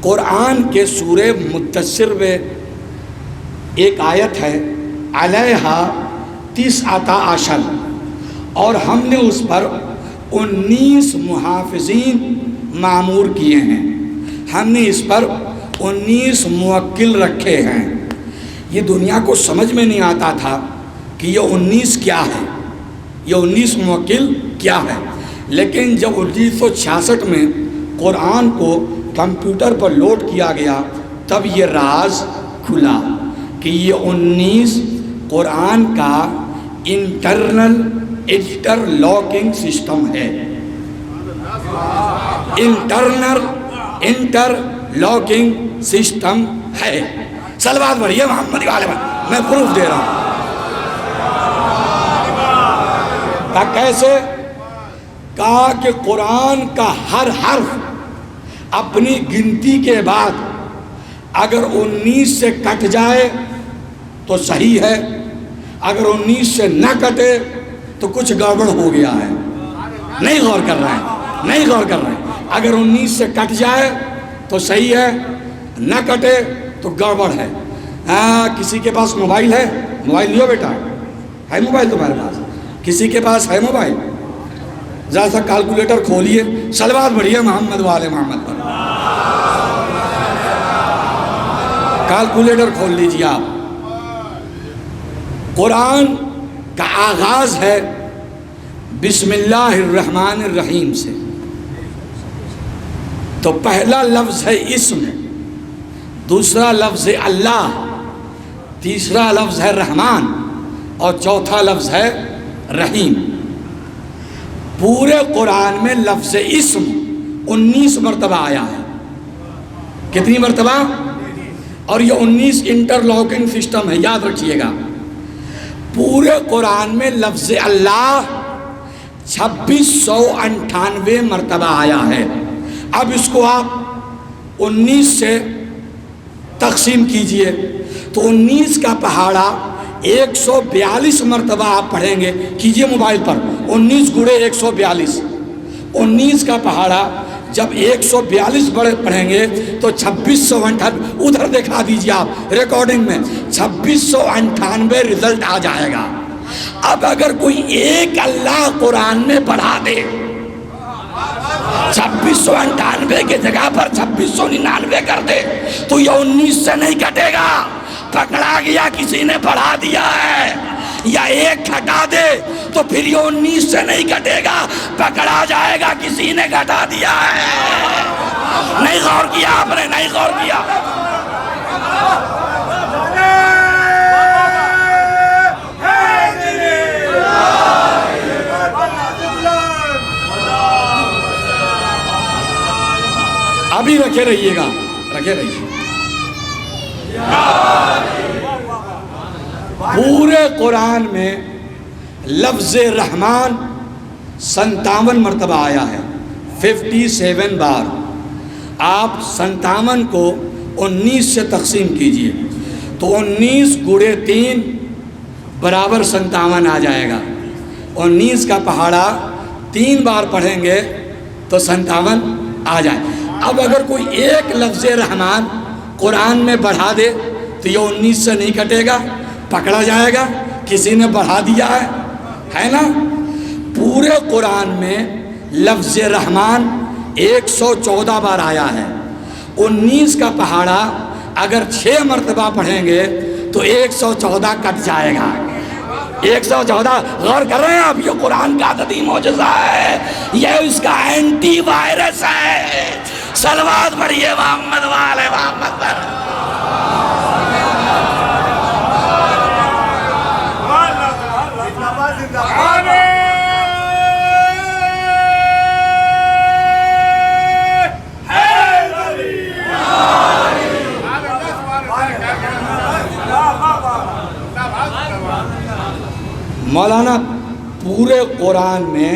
قرآن کے سورہ مدثر میں ایک آیت ہے، علیہا 19 اور ہم نے اس پر 19 محافظین معمور کیے ہیں، ہم نے اس پر 19 موکل رکھے ہیں۔ یہ دنیا کو سمجھ میں نہیں آتا تھا کہ یہ 19 کیا ہے، یہ 19 موکل کیا ہے، لیکن جب 1966 میں قرآن کو کمپیوٹر پر لوڈ کیا گیا تب یہ راز کھلا کہ یہ 19 قرآن کا انٹرنل ایڈیٹر لاکنگ سسٹم ہے۔ انٹر لاکنگ سسٹم ہے. صلوات پڑھیے محمد والے میں پروف دے رہا ہوں. کہا کیسے؟ کہا کہ قرآن کا ہر حرف اپنی گنتی کے بعد اگر 19 سے کٹ جائے تو صحیح ہے، اگر 19 سے نہ کٹے تو کچھ گڑبڑ ہو گیا ہے. نہیں غور کر رہے ہیں، نہیں غور کر رہے ہیں. اگر 19 سے کٹ جائے تو صحیح ہے، نہ کٹے تو گڑبڑ ہے. کسی کے پاس موبائل ہے؟ موبائل لیو بیٹا، ہے موبائل تمہارے پاس؟ کسی کے پاس ہے موبائل؟ ذرا سا کیلکولیٹر کھولیے، صلوات پڑھیے محمد والے محمد پر. کیلکولیٹر کھول لیجیے آپ. قرآن کا آغاز ہے بسم اللہ الرحمن الرحیم سے. تو پہلا لفظ ہے اسم، دوسرا لفظ ہے اللہ، تیسرا لفظ ہے رحمان اور چوتھا لفظ ہے رحیم. پورے قرآن میں لفظ اسم 19 مرتبہ آیا ہے. کتنی مرتبہ؟ اور یہ 19 انٹرلاکنگ سسٹم ہے، یاد رکھیے گا. پورے قرآن میں لفظ اللہ 2698 مرتبہ آیا ہے. اب اس کو آپ 19 سے تقسیم کیجئے تو 19 کا پہاڑا 142 مرتبہ آپ پڑھیں گے. کیجئے موبائل پر 19 گڑے 142. 19 کا پہاڑا جب 142 پڑھیں گے تو 2698 ادھر دکھا دیجئے آپ ریکارڈنگ میں 2698 رزلٹ آ جائے گا. اب اگر کوئی ایک اللہ قرآن میں پڑھا دے 2698 کی جگہ پر 2699 کر دے تو یہ 19 سے نہیں کٹے گا. پکڑا گیا کسی نے پڑھا دیا ہے، یا ایک گھٹا دے تو پھر یہ 19 سے نہیں کٹے گا، پکڑا جائے گا کسی نے گھٹا دیا ہے. نہیں غور کیا آپ نے؟ نہیں غور کیا. ابھی رکھے رہیے گا، رکھے رہیے. پورے قرآن میں لفظ رحمان 57 مرتبہ آیا ہے، 57 بار. آپ 57 کو 19 سے تقسیم کیجئے تو 19 گڑے 3 برابر 57 آ جائے گا. 19 کا پہاڑا 3 بار پڑھیں گے تو 57 آ جائے. اب اگر کوئی ایک لفظ رحمان قرآن میں بڑھا دے تو یہ 19 سے نہیں کٹے گا، پکڑا جائے گا کسی نے بڑھا دیا ہے نا. پورے قرآن میں لفظ رحمان 114 بار آیا ہے. 19 کا پہاڑا اگر 6 مرتبہ پڑھیں گے تو 114 کٹ جائے گا. 114 غور کر رہے ہیں آپ؟ یہ قرآن کا عددی معجزہ ہے، یہ اس کا اینٹی وائرس ہے. صلوات پڑھیے محمد والے محمد پر. مولانا پورے قرآن میں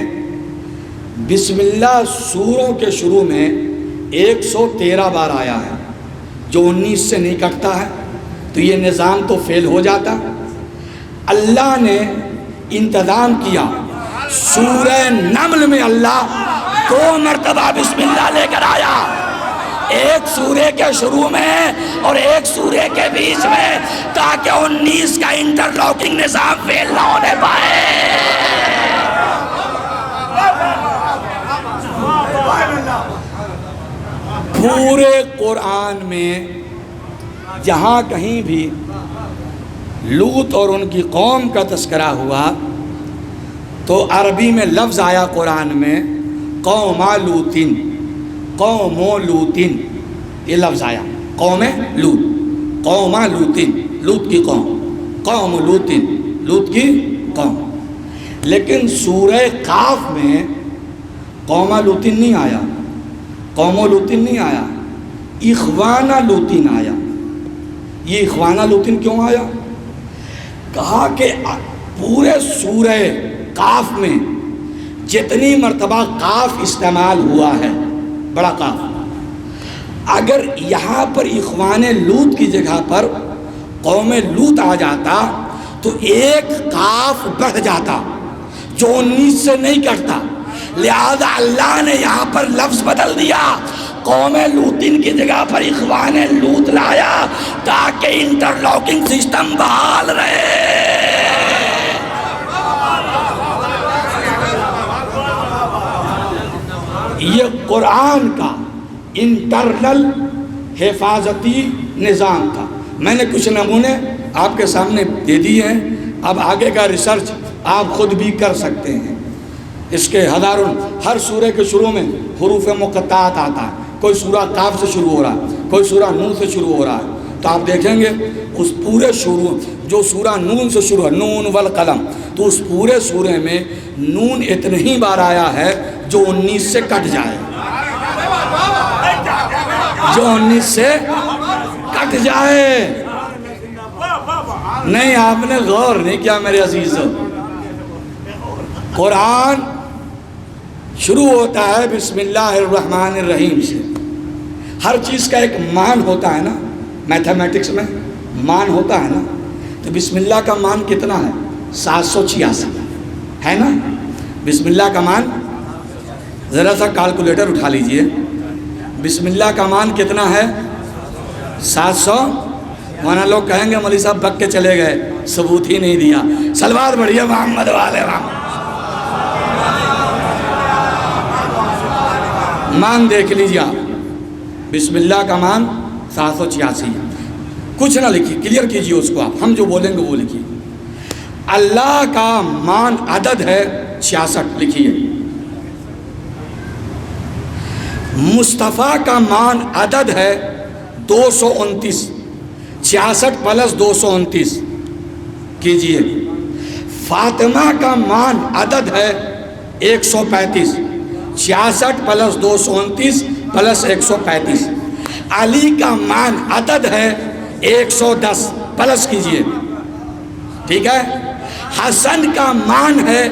بسم اللہ سوروں کے شروع میں 113 بار آیا ہے، جو 19 سے نہیں کٹتا ہے. تو یہ نظام تو فیل ہو جاتا. اللہ نے انتظام کیا، سورہ نمل میں اللہ 2 مرتبہ بسم اللہ لے کر آیا، ایک سورے کے شروع میں اور ایک سورے کے بیچ میں، تاکہ 19 کا انٹرلاکنگ نظام فیل نہ ہونے پائے. پورے قرآن میں جہاں کہیں بھی لوط اور ان کی قوم کا تذکرہ ہوا تو عربی میں لفظ آیا قرآن میں قوم لوطن، قوم لوطن، یہ لفظ آیا. قوم لوط، قوم لوطن، لوط کی قوم، قوم لوطن، لوط کی قوم. لیکن سورہ قاف میں قوم لوطن نہیں آیا، قوم لوطن نہیں آیا، اخوان لوطن آیا. یہ اخوانہ لوطن کیوں آیا؟ کہا کہ پورے سورہ قاف میں جتنی مرتبہ قاف استعمال ہوا ہے، بڑا قاف، اگر یہاں پر اخوان لوط کی جگہ پر قوم لوط آ جاتا تو ایک قاف بڑھ جاتا جو 19 سے نہیں کٹتا، لہذا اللہ نے یہاں پر لفظ بدل دیا، قوم لوطن کی جگہ پر اخوان لوط لایا تاکہ انٹرلاکنگ سسٹم بحال رہے۔ یہ قرآن کا انٹرنل حفاظتی نظام تھا۔ میں نے کچھ نمونے آپ کے سامنے دے دیے ہیں، اب آگے کا ریسرچ آپ خود بھی کر سکتے ہیں۔ اس کے ہزاروں، ہر سورہ کے شروع میں حروف مقطعات آتا ہے، کوئی سورہ قاف سے شروع ہو رہا ہے، کوئی سورہ نون سے شروع ہو رہا ہے، تو آپ دیکھیں گے اس پورے شروع جو سورہ نون سے شروع ہے، نون والقلم، تو اس پورے سورے میں نون اتنے ہی بار آیا ہے جو 19 سے کٹ جائے، جو 19 سے کٹ جائے۔ نہیں، آپ نے غور نہیں کیا میرے عزیزو۔ قرآن شروع ہوتا ہے بسم اللہ الرحمن الرحیم سے۔ ہر چیز کا ایک مان ہوتا ہے نا، میتھمیٹکس میں مان ہوتا ہے نا، تو بسم اللہ کا مان کتنا ہے؟ 786 ہے نا۔ بسم اللہ کا مان، ذرا سا کیلکولیٹر اٹھا لیجئے، بسم اللہ کا مان کتنا ہے؟ 700۔ وہاں لوگ کہیں گے مولوی صاحب بک کے چلے گئے، ثبوت ہی نہیں دیا۔ سلوات بڑھیے محمد والے محمد۔ مان دیکھ لیجیے آپ، بسم اللہ کا مان 786 ہے۔ کچھ نہ لکھیے، کلیئر کیجیے اس کو آپ، ہم جو بولیں گے وہ لکھیے۔ اللہ کا مان عدد ہے 66، لکھیے۔ مصطفیٰ کا مان عدد ہے 229، 66 پلس 229 کیجئے۔ فاطمہ کا مان عدد ہے 135، 66 پلس 229 پلس 135۔ علی کا مان عدد ہے 110، پلس کیجئے، ٹھیک ہے۔ حسن کا مان ہے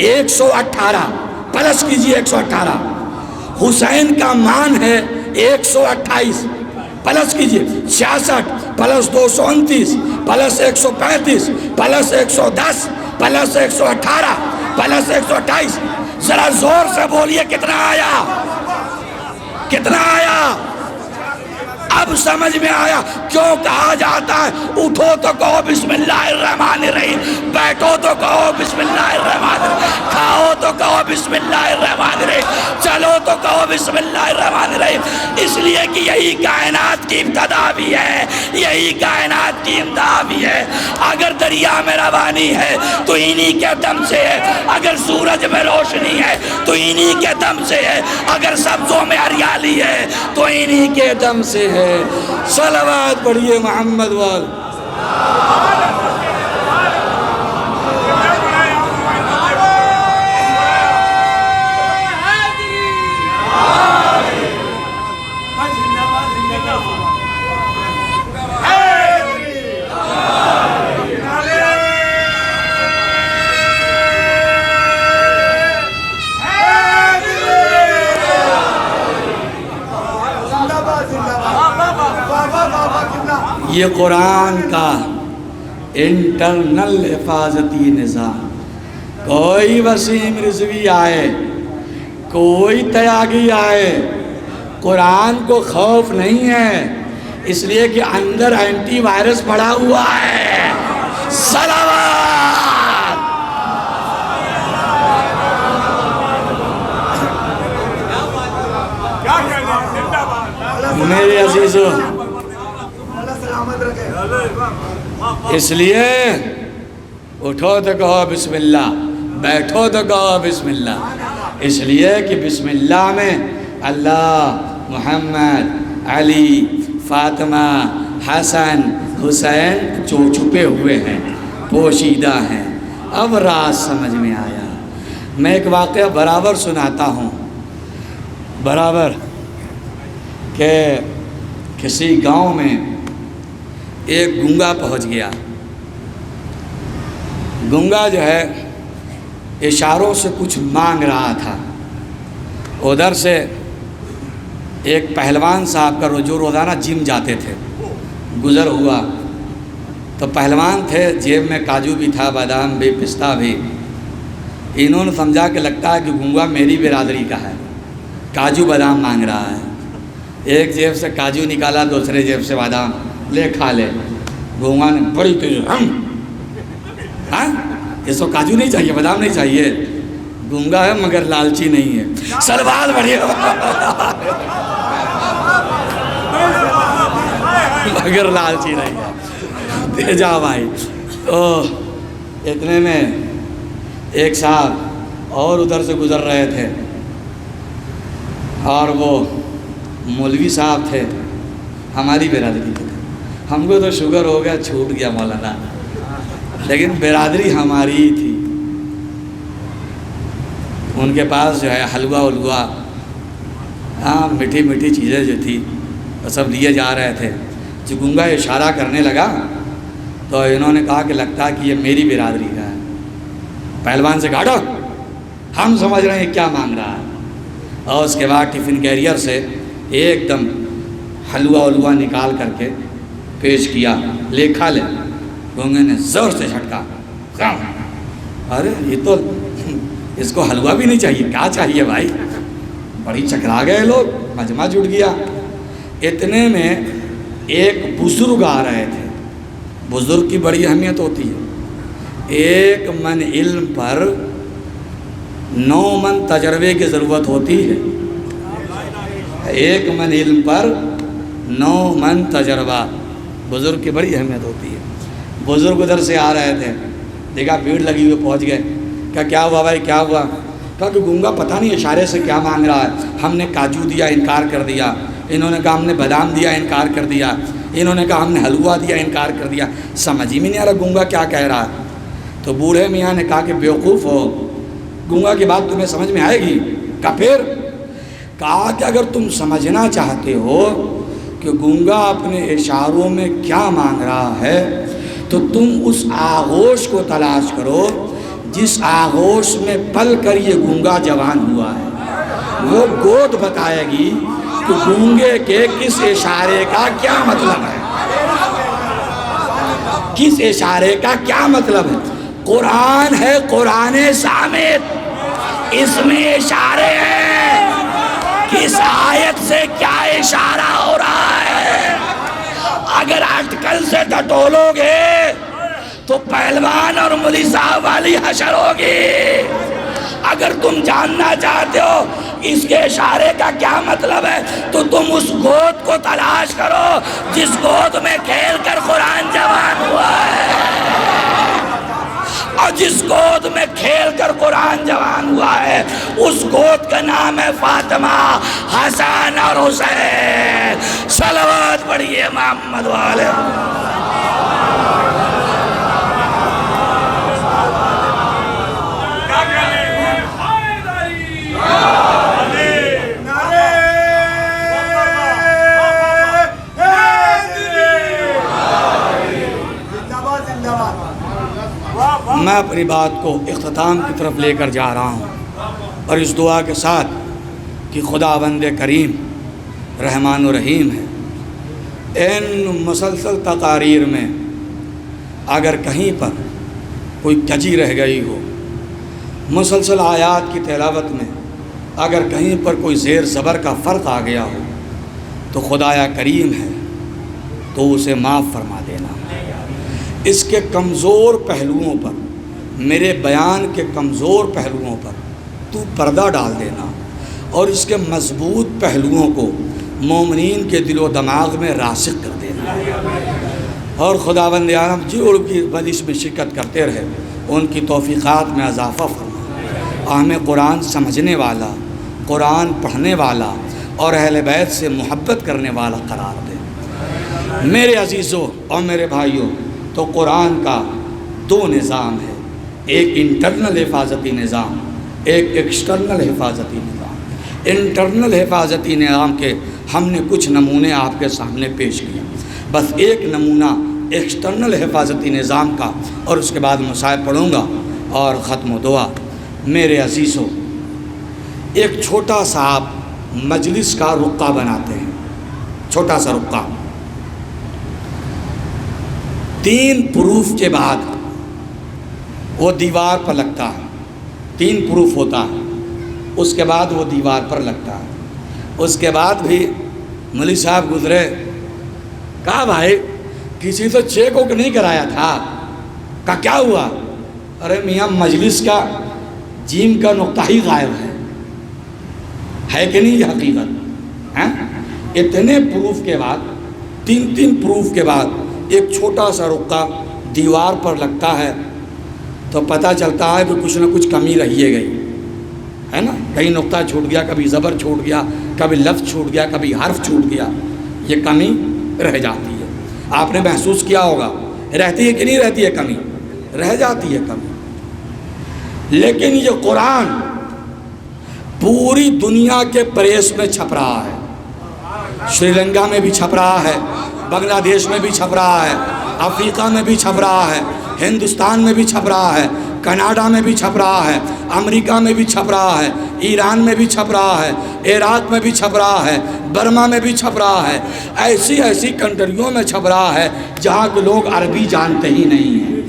118، پلس کیجئے 118۔ حسین کا مان ہے 128، پلس کیجئے 66 plus 229 plus 135 plus 110 plus 118 plus 128۔ ذرا زور سے بولیے کتنا آیا؟ کتنا آیا؟ اب سمجھ میں آیا کیوں کہا جاتا ہے اٹھو تو کہو بسم اللہ الرحمن الرحیم، بیٹھو تو کہو بسم اللہ الرحمن الرحیم، کھاؤ تو کہو بسم اللہ الرحمن الرحیم، چلو تو کہو بسم اللہ الرحمن الرحیم۔ اس لیے کہ یہی کائنات کی ابتدا بھی ہے، یہی کائنات کی امتحان بھی ہے۔ اگر دریا میں روانی ہے تو انہی کے دم سے ہے، اگر سورج میں روشنی ہے تو انہی کے دم سے ہے، اگر سبزوں میں ہریالی ہے تو انہی کے دم سے ہے۔ صلوات پڑھیے محمد وال۔ یہ قرآن کا انٹرنل حفاظتی نظام، کوئی وسیم رضوی آئے، کوئی تیاگی آئے، قرآن کو خوف نہیں ہے، اس لیے کہ اندر اینٹی وائرس پڑا ہوا ہے۔ صلوات۔ میرے عزیزو، اس لیے اٹھو تو کہو بسم اللہ، بیٹھو تو کہو بسم اللہ، اس لیے کہ بسم اللہ میں اللہ، محمد، علی، فاطمہ، حسن، حسین جو چھپے ہوئے ہیں، پوشیدہ ہیں۔ اب راز سمجھ میں آیا۔ میں ایک واقعہ برابر سناتا ہوں، برابر، کہ کسی گاؤں میں ایک گونگا پہنچ گیا. گونگا جو ہے اشاروں سے کچھ مانگ رہا تھا. ادھر سے ایک پہلوان صاحب کا جو روزانہ جم جاتے تھے گزر ہوا. تو پہلوان تھے، جیب میں کاجو بھی تھا، بادام بھی، پستہ بھی. انہوں نے سمجھا کہ لگتا ہے کہ گونگا میری برادری کا ہے، کاجو بادام مانگ رہا ہے. ایک جیب سے کاجو نکالا، دوسرے جیب سے بادام، لے کھا لے. گونگا نے بڑی تیز ہاں اس کو کاجو نہیں چاہیے، بادام نہیں چاہیے. گونگا ہے مگر لالچی نہیں ہے. سربات بڑھیا مگر لالچی نہیں ہے. دے جا بھائی. تو اتنے میں ایک صاحب اور ادھر سے گزر رہے تھے، اور وہ مولوی صاحب تھے، ہماری برادری کے تھے. ہم کو تو شوگر ہو گیا، چھوٹ گیا مولانا، لیکن برادری ہماری ہی تھی. ان کے پاس جو ہے حلوہ ولوا، ہاں میٹھی میٹھی چیزیں جو تھی وہ سب لیے جا رہے تھے. جو گونگا اشارہ کرنے لگا تو انہوں نے کہا کہ لگتا ہے کہ یہ میری برادری کا ہے. پہلوان سے کہا ہم سمجھ رہے ہیں کیا مانگ رہا ہے. اور اس کے بعد ٹفن کیریئر سے ایک دم حلوہ ولوا نکال کر کے پیش کیا، لے کھا لے. گونگے نے زور سے جھٹکا، ارے یہ تو اس کو حلوہ بھی نہیں چاہیے، کیا چاہیے بھائی. بڑی چکرا گئے لوگ، مجمع جٹ گیا. اتنے میں ایک بزرگ آ رہے تھے. بزرگ کی بڑی اہمیت ہوتی ہے. 1 من علم پر 9 من تجربے کی ضرورت ہوتی ہے. 1 من علم پر 9 من تجربہ. بزرگ کی بڑی اہمیت ہوتی ہے. بزرگ ادھر سے آ رہے تھے، دیکھا بھیڑ لگی ہوئی، پہنچ گئے. کیا ہوا بھائی، کیا ہوا؟ کہا کہ گونگا پتہ نہیں اشارے سے کیا مانگ رہا ہے. ہم نے کاجو دیا، انکار کر دیا. انہوں نے کہا ہم نے بادام دیا، انکار کر دیا. انہوں نے کہا ہم نے حلوہ دیا، انکار کر دیا. سمجھ ہی میں نہیں آ رہا گونگا کیا کہہ رہا ہے. تو بوڑھے میاں نے کہا کہ بیوقوف ہو، گونگا کی بات تمہیں سمجھ میں آئے گی؟ کہا پھر؟ کہا کہ اگر تم سمجھنا چاہتے ہو کہ گونگا اپنے اشاروں میں کیا مانگ رہا ہے تو تم اس آغوش کو تلاش کرو جس آغوش میں پل کر یہ گونگا جوان ہوا ہے. وہ گود بتائے گی کہ گونگے کے کس اشارے کا کیا مطلب ہے، کس اشارے کا کیا مطلب ہے. قرآن ہے، قرآن صامت، اس میں اشارے ہیں. کس آیت سے کیا اشارہ ہو رہا ہے. اگر اٹکل سے ٹٹولو گے تو پہلوان اور ملی صاحب والی حشر ہوگی. اگر تم جاننا چاہتے ہو اس کے اشارے کا کیا مطلب ہے تو تم اس گود کو تلاش کرو جس گود میں کھیل کر قرآن جوان ہوا ہے. اور جس گود میں کھیل کر قرآن جوان ہوا ہے اس گود کا نام ہے فاطمہ، حسن اور حسین. صلوات پڑھیے محمد والے. میں اپنی بات کو اختتام کی طرف لے کر جا رہا ہوں اور اس دعا کے ساتھ کہ خداوند کریم رحمان و رحیم ہے. ان مسلسل تقاریر میں اگر کہیں پر کوئی کجی رہ گئی ہو، مسلسل آیات کی تلاوت میں اگر کہیں پر کوئی زیر زبر کا فرق آ گیا ہو تو خدایا کریم ہے تو اسے معاف فرما دینا. اس کے کمزور پہلوؤں پر، میرے بیان کے کمزور پہلوؤں پر تو پردہ ڈال دینا اور اس کے مضبوط پہلوؤں کو مومنین کے دل و دماغ میں راسخ کر دینا. اور خداوند عالم جو کی مجلس میں شرکت کرتے رہے ان کی توفیقات میں اضافہ فرما. ہمیں قرآن سمجھنے والا، قرآن پڑھنے والا اور اہل بیت سے محبت کرنے والا قرار دے. میرے عزیزوں اور میرے بھائیوں، تو قرآن کا 2 نظام ہے، ایک انٹرنل حفاظتی نظام، ایک ایکسٹرنل حفاظتی نظام. انٹرنل حفاظتی نظام کے ہم نے کچھ نمونے آپ کے سامنے پیش کیے. بس ایک نمونہ ایکسٹرنل حفاظتی نظام کا، اور اس کے بعد مصائب پڑھوں گا اور ختم و دعا۔ میرے عزیزو، ایک چھوٹا سا آپ مجلس کا رقعہ بناتے ہیں، چھوٹا سا رقعہ، 3 پروف کے بعد وہ دیوار پر لگتا ہے، 3 پروف ہوتا ہے، اس کے بعد وہ دیوار پر لگتا ہے۔ اس کے بعد بھی مولوی صاحب گزرے، کہا بھائی کسی سے چیک وک نہیں کرایا تھا؟ کہا کیا ہوا؟ ارے میاں مجلس کا جیم کا نقطہ ہی غائب ہے کہ نہیں یہ حقیقت؟ اتنے پروف کے بعد، 3 پروف کے بعد ایک چھوٹا سا رقعہ دیوار پر لگتا ہے تو پتہ چلتا ہے کہ کچھ نہ کچھ کمی رہی گئی ہے نا، کہیں نقطہ چھوٹ گیا، کبھی زبر چھوٹ گیا، کبھی لفظ چھوٹ گیا، کبھی حرف چھوٹ گیا، یہ کمی رہ جاتی ہے۔ آپ نے محسوس کیا ہوگا، رہتی ہے کہ نہیں رہتی ہے کمی؟ رہ جاتی ہے کمی۔ لیکن یہ قرآن پوری دنیا کے پریس میں چھپ رہا ہے، شری لنکا میں بھی چھپ رہا ہے، بنگلہ دیش میں بھی چھپ رہا ہے، افریقہ میں بھی چھپ رہا ہے، ہندوستان میں بھی چھپ رہا ہے، کینیڈا میں بھی چھپ رہا ہے، امریکہ میں بھی چھپ رہا ہے، ایران میں بھی چھپ رہا ہے، عراق میں بھی چھپ رہا ہے، برما میں بھی چھپ رہا ہے، ایسی کنٹریوں میں چھپ رہا ہے جہاں کے لوگ عربی جانتے ہی نہیں ہیں۔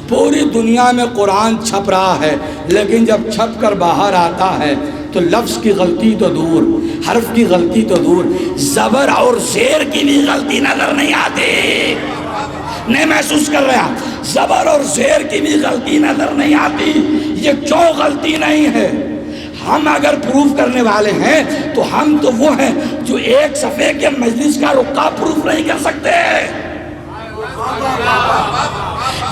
پوری دنیا میں قرآن چھپ رہا ہے، لیکن جب چھپ کر باہر آتا ہے تو لفظ کی غلطی تو دور، حرف کی غلطی تو دور، زبر اور زیر کی بھی غلطی نظر نہیں آتی۔ نہیں محسوس کر رہے ہیں؟ زبر اور زیر کی بھی غلطی نظر نہیں آتی۔ یہ کیوں غلطی نہیں ہے؟ ہم اگر پروف کرنے والے ہیں تو ہم تو وہ ہیں جو ایک صفحے کے مجلس کا رقعہ پروف نہیں کر سکتے،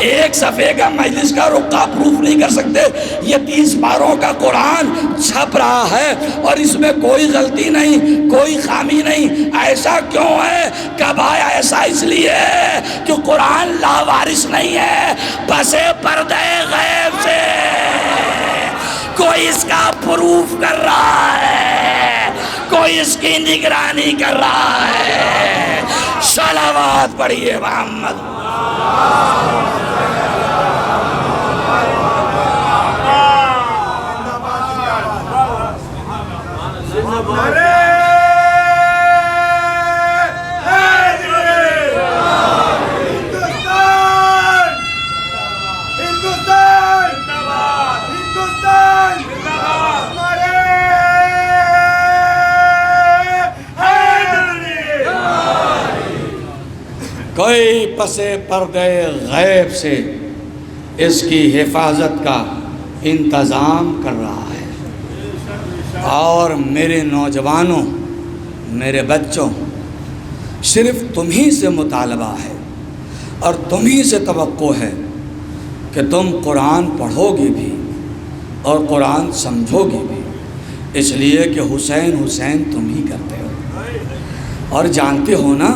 ایک صفحے کا مجلس کا رقعہ پروف نہیں کر سکتے۔ یہ 30 پاروں کا قرآن چھپ رہا ہے اور اس میں کوئی غلطی نہیں، کوئی خامی نہیں۔ ایسا کیوں ہے؟ کب آیا ایسا؟ اس لیے کہ قرآن لاوارث نہیں ہے، پسے پردے غیب سے کوئی اس کا پروف کر رہا ہے، کوئی اس کی نگرانی کر رہا ہے۔ صلوات پڑھیے محمد۔ کوئی پسے پردے غیب سے اس کی حفاظت کا انتظام کر رہا ہے۔ اور میرے نوجوانوں، میرے بچوں، صرف تمہیں سے مطالبہ ہے اور تمہیں سے توقع ہے کہ تم قرآن پڑھو گے بھی اور قرآن سمجھو گے بھی، اس لیے کہ حسین حسین تم ہی کرتے ہو۔ اور جانتے ہو نا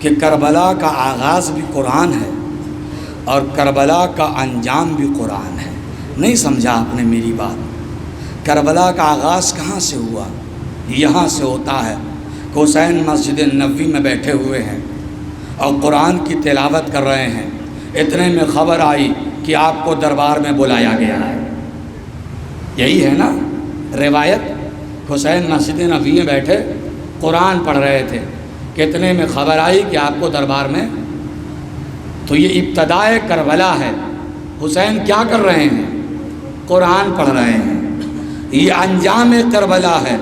کہ کربلا کا آغاز بھی قرآن ہے اور کربلا کا انجام بھی قرآن ہے۔ نہیں سمجھا آپ نے میری بات؟ کربلا کا آغاز کہاں سے ہوا؟ یہاں سے ہوتا ہے کہ حسین مسجد نبوی میں بیٹھے ہوئے ہیں اور قرآن کی تلاوت کر رہے ہیں، اتنے میں خبر آئی کہ آپ کو دربار میں بلایا گیا ہے۔ یہی ہے نا روایت؟ حسین مسجد نبوی میں بیٹھے قرآن پڑھ رہے تھے، کتنے میں خبر آئی کہ آپ کو دربار میں۔ تو یہ ابتدائے کربلا ہے۔ حسین کیا کر رہے ہیں؟ قرآن پڑھ رہے ہیں۔ یہ انجام کربلا ہے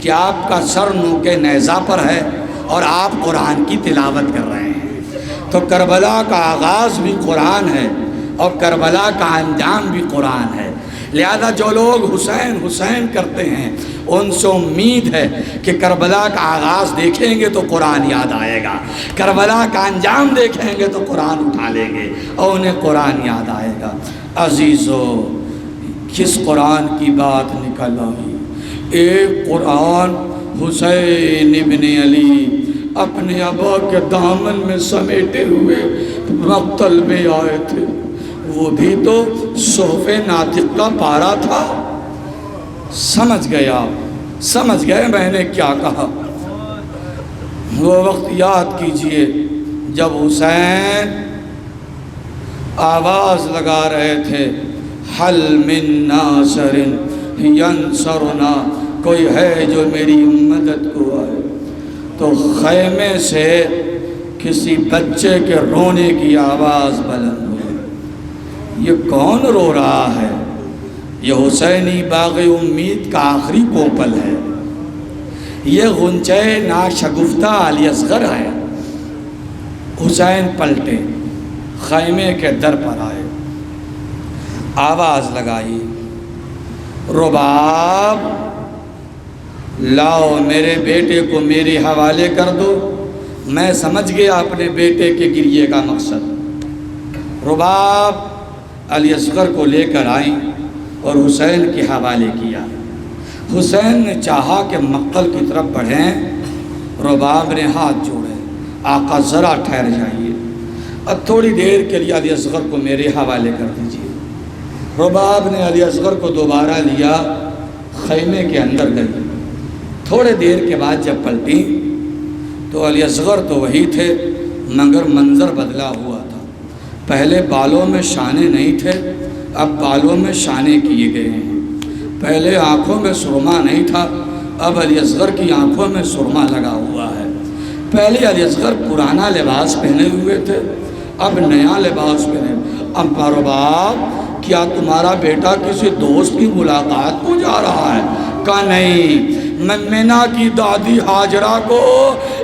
کہ آپ کا سر نوک نیزہ پر ہے اور آپ قرآن کی تلاوت کر رہے ہیں۔ تو کربلا کا آغاز بھی قرآن ہے اور کربلا کا انجام بھی قرآن ہے۔ لہذا جو لوگ حسین حسین کرتے ہیں ان سے امید ہے کہ کربلا کا آغاز دیکھیں گے تو قرآن یاد آئے گا، کربلا کا انجام دیکھیں گے تو قرآن اٹھا لیں گے اور انہیں قرآن یاد آئے گا۔ عزیزو، کس قرآن کی بات نکل آئی؟ ایک قرآن حسین ابن علی اپنے ابا کے دامن میں سمیٹے ہوئے مقتل میں آئے تھے، وہ بھی تو صحف ناطق کا پارا تھا۔ سمجھ گئے آپ؟ سمجھ گئے میں نے کیا کہا؟ وہ وقت یاد کیجئے جب حسین آواز لگا رہے تھے حل من ناصر ینصرنا، کوئی ہے جو میری مدد کو آئے، تو خیمے سے کسی بچے کے رونے کی آواز بلند ہوئی۔ یہ کون رو رہا ہے؟ یہ حسینی باغ امید کا آخری کوپل ہے، یہ غنچہ ناشگفتہ علی اصغر ہے۔ حسین پلٹے، خیمے کے در پر آئے، آواز لگائی، رباب لاؤ میرے بیٹے کو میرے حوالے کر دو، میں سمجھ گیا اپنے بیٹے کے گریے کا مقصد۔ رباب علی اصغر کو لے کر آئیں اور حسین کے حوالے کیا۔ حسین نے چاہا کہ مقتل کی طرف بڑھیں، رباب نے ہاتھ جوڑے، آقا ذرا ٹھہر جائیے، اب تھوڑی دیر کے لیے علی اصغر کو میرے حوالے کر دیجیے۔ رباب نے علی اصغر کو دوبارہ لیا، خیمے کے اندر گئی۔ تھوڑے دیر کے بعد جب پلٹی تو علی اصغر تو وہی تھے، مگر منظر بدلا ہوا تھا۔ پہلے بالوں میں شانے نہیں تھے، اب بالوں میں شانے کیے گئے ہیں۔ پہلے آنکھوں میں سرما نہیں تھا، اب علی اصغر کی آنکھوں میں سرما لگا ہوا ہے۔ پہلے علی اصغر پرانا لباس پہنے ہوئے تھے، اب نیا لباس پہنے۔ اب رباب کیا تمہارا بیٹا کسی دوست کی ملاقات کو جا رہا ہے؟ کہا نہیں، میں مینا کی دادی ہاجرہ کو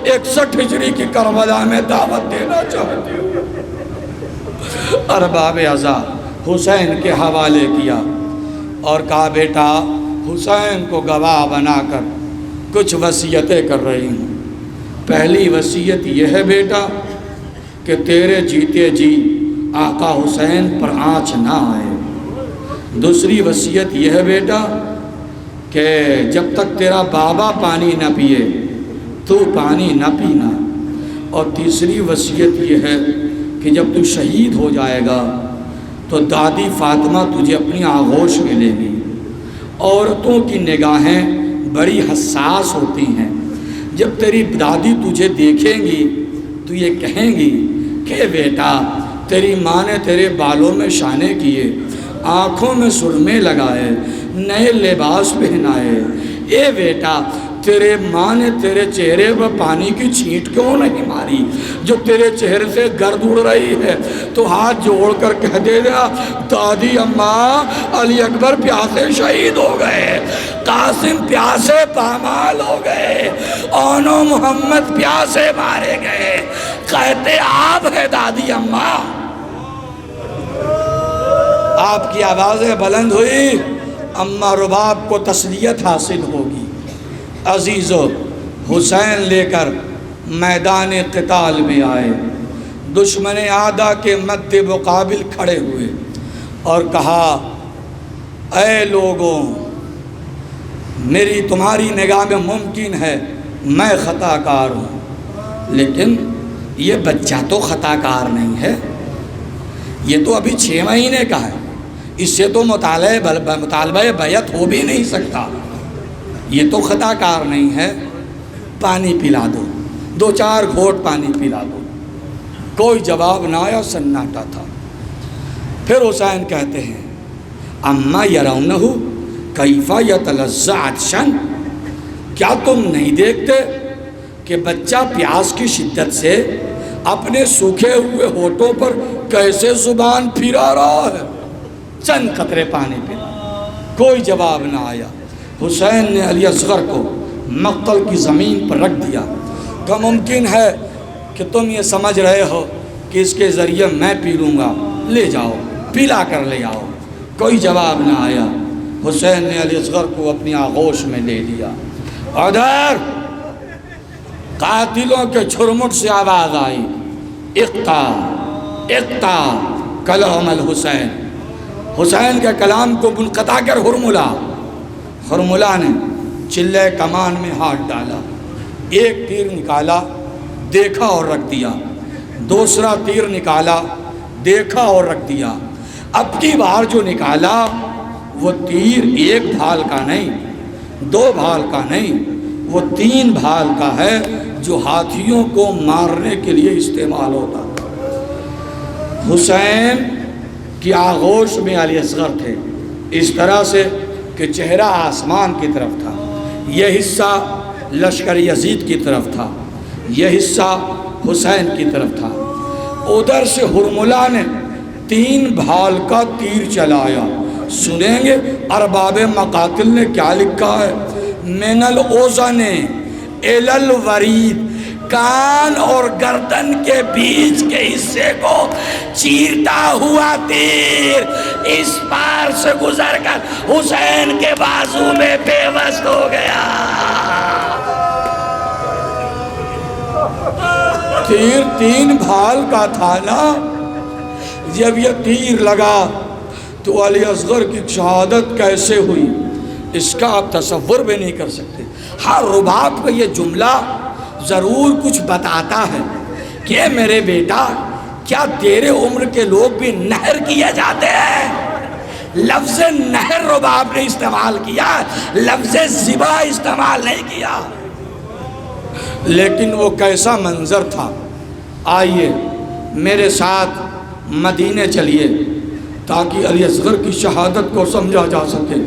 61 ہجری کی کربلا میں دعوت دینا چاہتی ہوں۔ ارباب عزا حسین کے حوالے کیا اور کہا بیٹا حسین کو گواہ بنا کر کچھ وصیتیں کر رہی ہوں۔ پہلی وصیت یہ ہے بیٹا کہ تیرے جیتے جی آقا حسین پر آنچ نہ آئے۔ دوسری وصیت یہ ہے بیٹا کہ جب تک تیرا بابا پانی نہ پیے تو پانی نہ پینا۔ اور تیسری وصیت یہ ہے کہ جب تو شہید ہو جائے گا تو دادی فاطمہ تجھے اپنی آغوش میں لے گی۔ عورتوں کی نگاہیں بڑی حساس ہوتی ہیں، جب تیری دادی تجھے دیکھیں گی تو یہ کہیں گی کہ بیٹا تیری ماں نے تیرے بالوں میں شانے کیے، آنکھوں میں سرمے لگائے، نئے لباس پہنائے، اے بیٹا تیرے ماں نے تیرے چہرے پر پانی کی چھینٹ کیوں نہیں ماری جو تیرے چہرے سے گرد اڑ رہی ہے؟ تو ہاتھ جوڑ کر کہہ دے گا دادی اماں علی اکبر پیاسے شہید ہو گئے، قاسم پیاسے پامال ہو گئے، اونو محمد پیاسے مارے گئے، کہتے آپ ہے دادی اماں۔ آپ کی آوازیں بلند ہوئی، اماں رباب کو تسلیت حاصل ہوگی۔ عزیزو حسین لے کر میدان قتال میں آئے، دشمن اعداء کے مد مقابل کھڑے ہوئے اور کہا اے لوگوں میری تمہاری نگاہ میں ممکن ہے میں خطا کار ہوں، لیکن یہ بچہ تو خطا کار نہیں ہے، یہ تو ابھی 6 مہینے کا ہے، اس سے تو مطالبہ بیعت ہو بھی نہیں سکتا، یہ تو خطا کار نہیں ہے، پانی پلا دو، 2-4 گھونٹ پانی پلا دو۔ کوئی جواب نہ آیا، سناٹا تھا۔ پھر حسین کہتے ہیں اما یرونہ کیف یتلذع عطشاً، کیا تم نہیں دیکھتے کہ بچہ پیاس کی شدت سے اپنے سوکھے ہوئے ہونٹوں پر کیسے زبان پھرا رہا ہے؟ چند قطرے پانی پلا، کوئی جواب نہ آیا۔ حسین نے علی اصغر کو مقتل کی زمین پر رکھ دیا، کیا ممکن ہے کہ تم یہ سمجھ رہے ہو کہ اس کے ذریعے میں پی لوں گا؟ لے جاؤ، پلا کر لے آؤ۔ کوئی جواب نہ آیا۔ حسین نے علی اصغر کو اپنی آغوش میں لے لیا۔ ادھر قاتلوں کے چھرمٹ سے آواز آئی، اقطع اقطع کلام الحسین، حسین کے کلام کو منقطع کر ہرملہ نے چلے کمان میں ہاتھ ڈالا، ایک تیر نکالا، دیکھا اور رکھ دیا، دوسرا تیر نکالا، دیکھا اور رکھ دیا۔ اب کی بار جو نکالا وہ تیر 1 بھال کا نہیں، 2 بھال کا نہیں، وہ 3 بھال کا ہے، جو ہاتھیوں کو مارنے کے لیے استعمال ہوتا تھا۔ حسین کی آغوش میں علی اصغر تھے، اس طرح سے کہ چہرہ آسمان کی طرف تھا، یہ حصہ لشکر یزید کی طرف تھا، یہ حصہ حسین کی طرف تھا۔ ادھر سے ہرملہ نے 3 بھال کا تیر چلایا۔ سنیں گے ارباب مقاتل نے کیا لکھا ہے؟ من الاذن الی الورید، کان اور گردن کے بیچ کے حصے کو چیرتا ہوا تیر اس پار سے گزر کر حسین کے بازو میں پیوست ہو گیا۔ تیر 3 بھال کا تھا نا، جب یہ تیر لگا تو علی اصغر کی شہادت کیسے ہوئی اس کا آپ تصور بھی نہیں کر سکتے۔ ہر رباب کا یہ جملہ ضرور کچھ بتاتا ہے کہ میرے بیٹا، کیا تیرے عمر کے لوگ بھی نہر کیے جاتے ہیں؟ لفظ نہر رباب نے استعمال کیا، لفظ زبا استعمال نہیں کیا۔ لیکن وہ کیسا منظر تھا، آئیے میرے ساتھ مدینے چلیے تاکہ علی اصغر کی شہادت کو سمجھا جا سکے،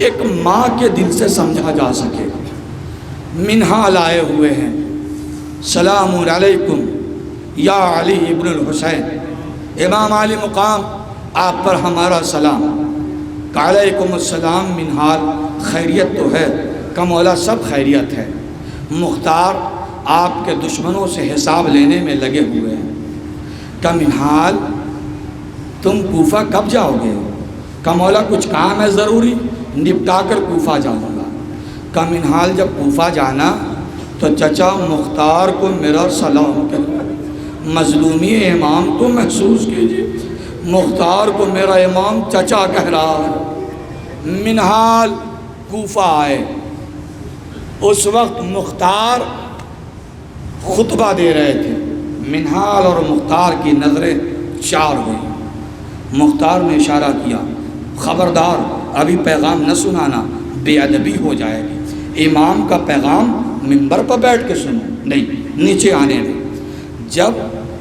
ایک ماں کے دل سے سمجھا جا سکے۔ منہال آئے ہوئے ہیں، سلام علیکم یا علی ابن الحسین، امام علی مقام آپ پر ہمارا سلام۔ علیکم السلام منہال، خیریت تو ہے؟ کہ مولا سب خیریت ہے، مختار آپ کے دشمنوں سے حساب لینے میں لگے ہوئے ہیں۔ کہ منہال تم کوفہ کب جاؤ گے؟ کہ مولا کچھ کام ہے ضروری، نپٹا کر کوفہ جاؤں گا۔ کہ منہال جب کوفہ جانا تو چچا مختار کو میرا سلام کہنا، مظلومی امام تو محسوس کیجیے، مختار کو میرا امام چچا کہہ رہا ہے۔ منہال کوفہ آئے، اس وقت مختار خطبہ دے رہے تھے۔ منہال اور مختار کی نظریں چار ہوئی۔ مختار نے اشارہ کیا، خبردار ابھی پیغام نہ سنانا، بے ادبی ہو جائے گی، امام کا پیغام منبر پر بیٹھ کے سنو، نہیں نیچے آنے دیں۔ جب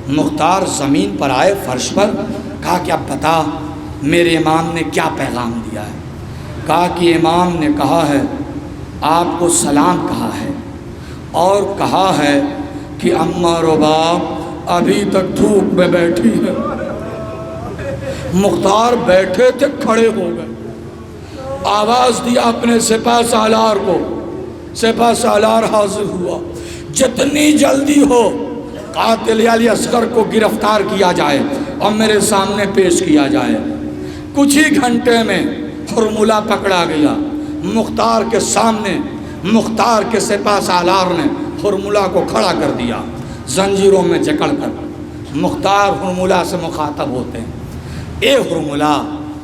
مختار زمین پر آئے، فرش پر، کہا کہ اب بتا میرے امام نے کیا پیغام دیا ہے؟ کہا کہ امام نے کہا ہے آپ کو سلام کہا ہے، اور کہا ہے کہ اماں رباب ابھی تک دھوپ میں بیٹھی ہے۔ مختار بیٹھے تھے، کھڑے ہو گئے، آواز دیا اپنے سپہ سالار کو، سپہ سالار حاضر ہوا، جتنی جلدی ہو قاتل علی اصغر کو گرفتار کیا جائے اور میرے سامنے پیش کیا جائے۔ کچھ ہی گھنٹے میں ہرملہ پکڑا گیا، مختار کے سامنے مختار کے سپہ سالار نے ہرملہ کو کھڑا کر دیا زنجیروں میں جکڑ کر۔ مختار ہرملہ سے مخاطب ہوتے ہیں، اے ہرملہ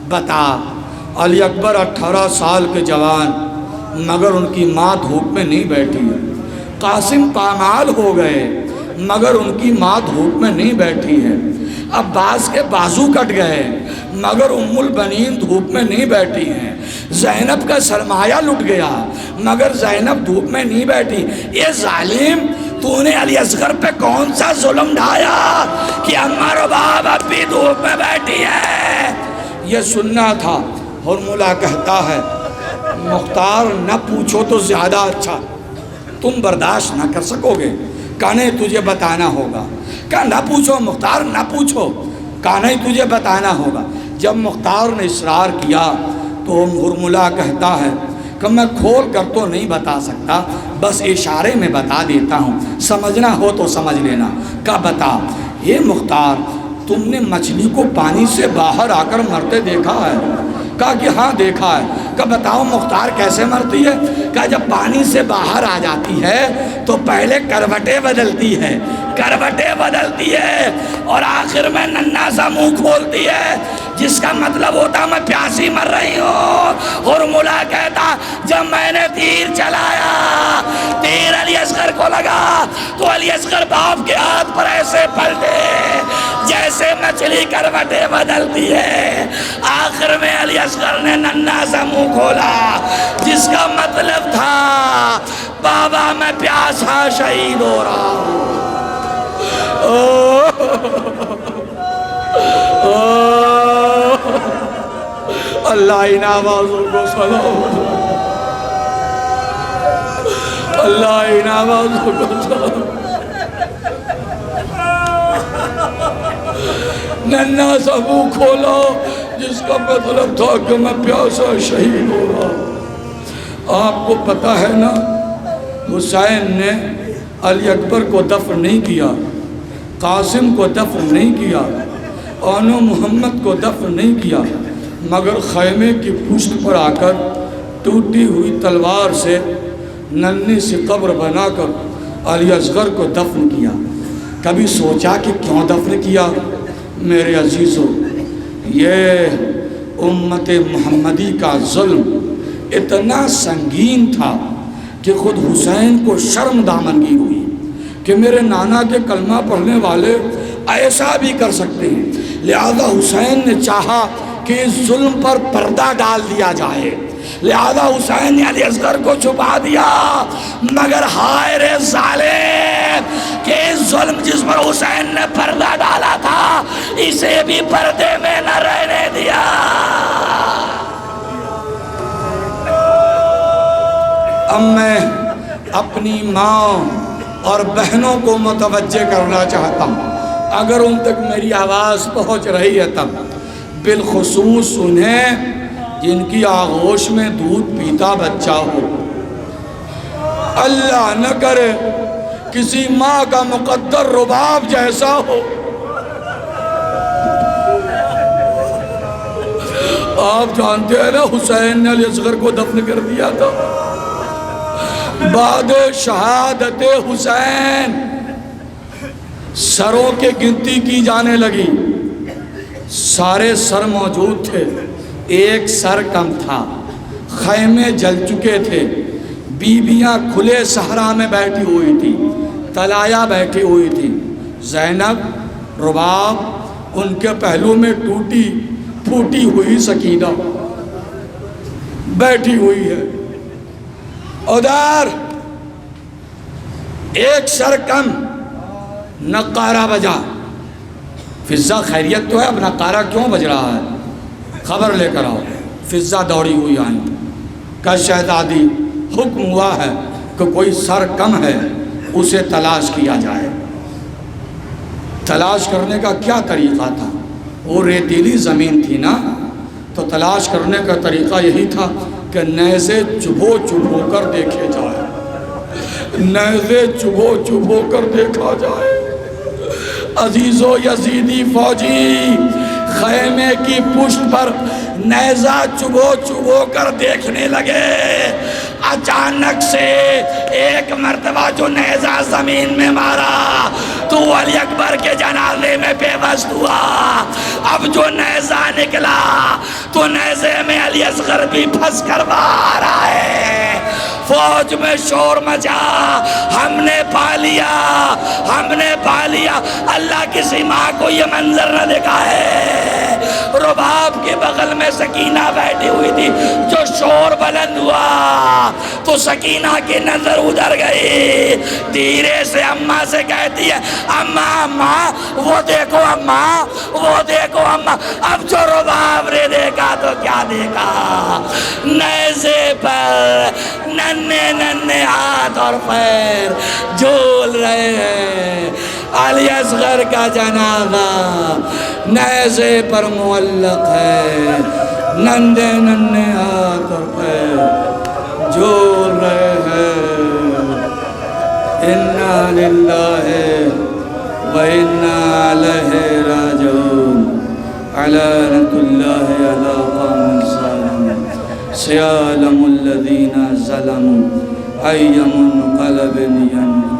بتا، علی اکبر 18 سال کے جوان، مگر ان کی ماں دھوپ میں نہیں بیٹھی ہے۔ قاسم پامال ہو گئے، مگر ان کی ماں دھوپ میں نہیں بیٹھی ہے۔ عباس کے بازو کٹ گئے، مگر ام البنین دھوپ میں نہیں بیٹھی ہیں۔ زینب کا سرمایہ لٹ گیا، مگر زینب دھوپ میں نہیں بیٹھی۔ یہ ظالم، تو نے علی اصغر پہ کون سا ظلم ڈھایا کہ اماں رباب اب بھی دھوپ میں بیٹھی ہے؟ یہ سننا تھا۔ ہرملہ کہتا ہے مختار نہ پوچھو تو زیادہ اچھا، تم برداشت نہ کر سکو گے، کہنے تجھے بتانا ہوگا۔ کہا نہ پوچھو مختار، نہ پوچھو، کہنے تجھے بتانا ہوگا۔ جب مختار نے اصرار کیا تو ہرملہ کہتا ہے کہ میں کھول کر تو نہیں بتا سکتا، بس اشارے میں بتا دیتا ہوں، سمجھنا ہو تو سمجھ لینا۔ کہا بتا۔ یہ مختار، تم نے مچھلی کو پانی سے باہر آ کر مرتے دیکھا ہے؟ کہا کہ ہاں دیکھا ہے۔ کہا بتاؤ مختار کیسے مرتی ہے؟ کہا جب پانی سے باہر آ جاتی ہے تو پہلے کروٹیں بدلتی ہے، کروٹیں بدلتی ہے، اور آخر میں ننھا سا منہ کھولتی ہے، جس کا مطلب ہوتا میں پیاسی مر رہی ہوں۔ ہرملہ کہتا جب میں نے تیر چلایا، تیر علی اصغر کو لگا تو علی اصغر باپ کے ہاتھ پر ایسے پلٹے جیسے مچھلی کروٹیں بدلتی ہے۔ آخر میں علی اصغر نے ننھا سا منہ کھولا، جس کا مطلب تھا بابا میں پیاسا شہید ہو رہا ہوں۔ اللہ ان آوازوں کو سلام، اللہ ان آوازوں کو سلام۔ ننھا سا منہ کھولا جس کا مطلب تھا کہ میں پیاسا شہید ہو رہا ہوں۔ آپ کو پتہ ہے نا، حسین نے علی اکبر کو دفن نہیں کیا، قاسم کو دفن نہیں کیا، آنو محمد کو دفن نہیں کیا، مگر خیمے کی پشت پر آ کر ٹوٹی ہوئی تلوار سے ننھی سی قبر بنا کر علی اصغر کو دفن کیا۔ کبھی سوچا کہ کیوں دفن کیا؟ میرے عزیزو، یہ امت محمدی کا ظلم اتنا سنگین تھا کہ خود حسین کو شرم دامنگی ہوئی کہ میرے نانا کے کلمہ پڑھنے والے ایسا بھی کر سکتے ہیں، لہذا حسین نے چاہا کہ اس ظلم پر پردہ ڈال دیا جائے، لہذا حسین نے علی اصغر کو چھپا دیا، مگر ہائے رے ظالم کہ اس ظلم جس پر حسین نے پردہ ڈالا تھا اسے بھی پردے میں نہ رہنے دیا۔ اب میں اپنی ماں اور بہنوں کو متوجہ کرنا چاہتا ہوں، اگر ان تک میری آواز پہنچ رہی ہے تب، بالخصوص انہیں جن کی آغوش میں دودھ پیتا بچہ ہو۔ اللہ نہ کرے کسی ماں کا مقدر رباب جیسا ہو۔ آپ جانتے ہیں نا حسین نے علی اصغر کو دفن کر دیا تھا۔ بعد شہادت حسین سروں کے گنتی کی جانے لگی، سارے سر موجود تھے، ایک سر کم تھا، خیمے جل چکے تھے، بیویاں کھلے صحرا میں بیٹھی ہوئی تھی، طلایا بیٹھی ہوئی تھی، زینب، رباب، ان کے پہلو میں ٹوٹی پھوٹی ہوئی سکینہ بیٹھی ہوئی ہے۔ ادھر ایک سر کم، نقارہ بجا۔ فضہ خیریت تو ہے، اب نقارہ کیوں بج رہا ہے؟ خبر لے کر آؤ۔ فضہ دوڑی ہوئی آئیں کہ شہزادی حکم ہوا ہے کہ کوئی سر کم ہے اسے تلاش کیا جائے۔ تلاش کرنے کا کیا طریقہ تھا؟ وہ ریتیلی زمین تھی نا، تو تلاش کرنے کا طریقہ یہی تھا کہ نیزے چبھو چبھو کر دیکھے جائے، نیزے چبھو چبھو کر دیکھا جائے۔ عزیزو یزیدی فوجی خیمے کی پشت پر نیزہ چبھو چبھو کر دیکھنے لگے۔ اچانک سے ایک مرتبہ جو نیزہ زمین میں مارا تو علی اکبر کے جنازے میں پیوست ہوا۔ اب جو نیزہ نکلا تو نیزے میں علی اصغر بھی پھنس کر باہر آئے۔ فوج میں شور مچا، ہم نے پا لیا، ہم نے پا لیا۔ اللہ کسی ماں کو یہ منظر نہ دکھا ہے۔ رباب کے بغل میں سکینہ بیٹھی ہوئی تھی، جو شور بلند ہوا تو سکینہ کی نظر ادھر گئی، دھیرے سے اماں سے کہتی ہے، اماں اماں وہ دیکھو اماں، وہ دیکھو اماں۔ اب جو رباب نے دیکھا تو کیا دیکھا؟ نیزے پر ننھے ننھے ہاتھ اور پیر جھول رہے ہیں۔ علی اصغر کا جنازہ نیزے پر معلق ہے، ننھے ننھے ہاتھ اور پیر جھول رہے ہیں۔ انا للہ و انا الیہ راجعون۔ لعنۃ اللہ علی قوم الظالمین۔ سیعلم الذین ظلموا أي منقلب ينقلبون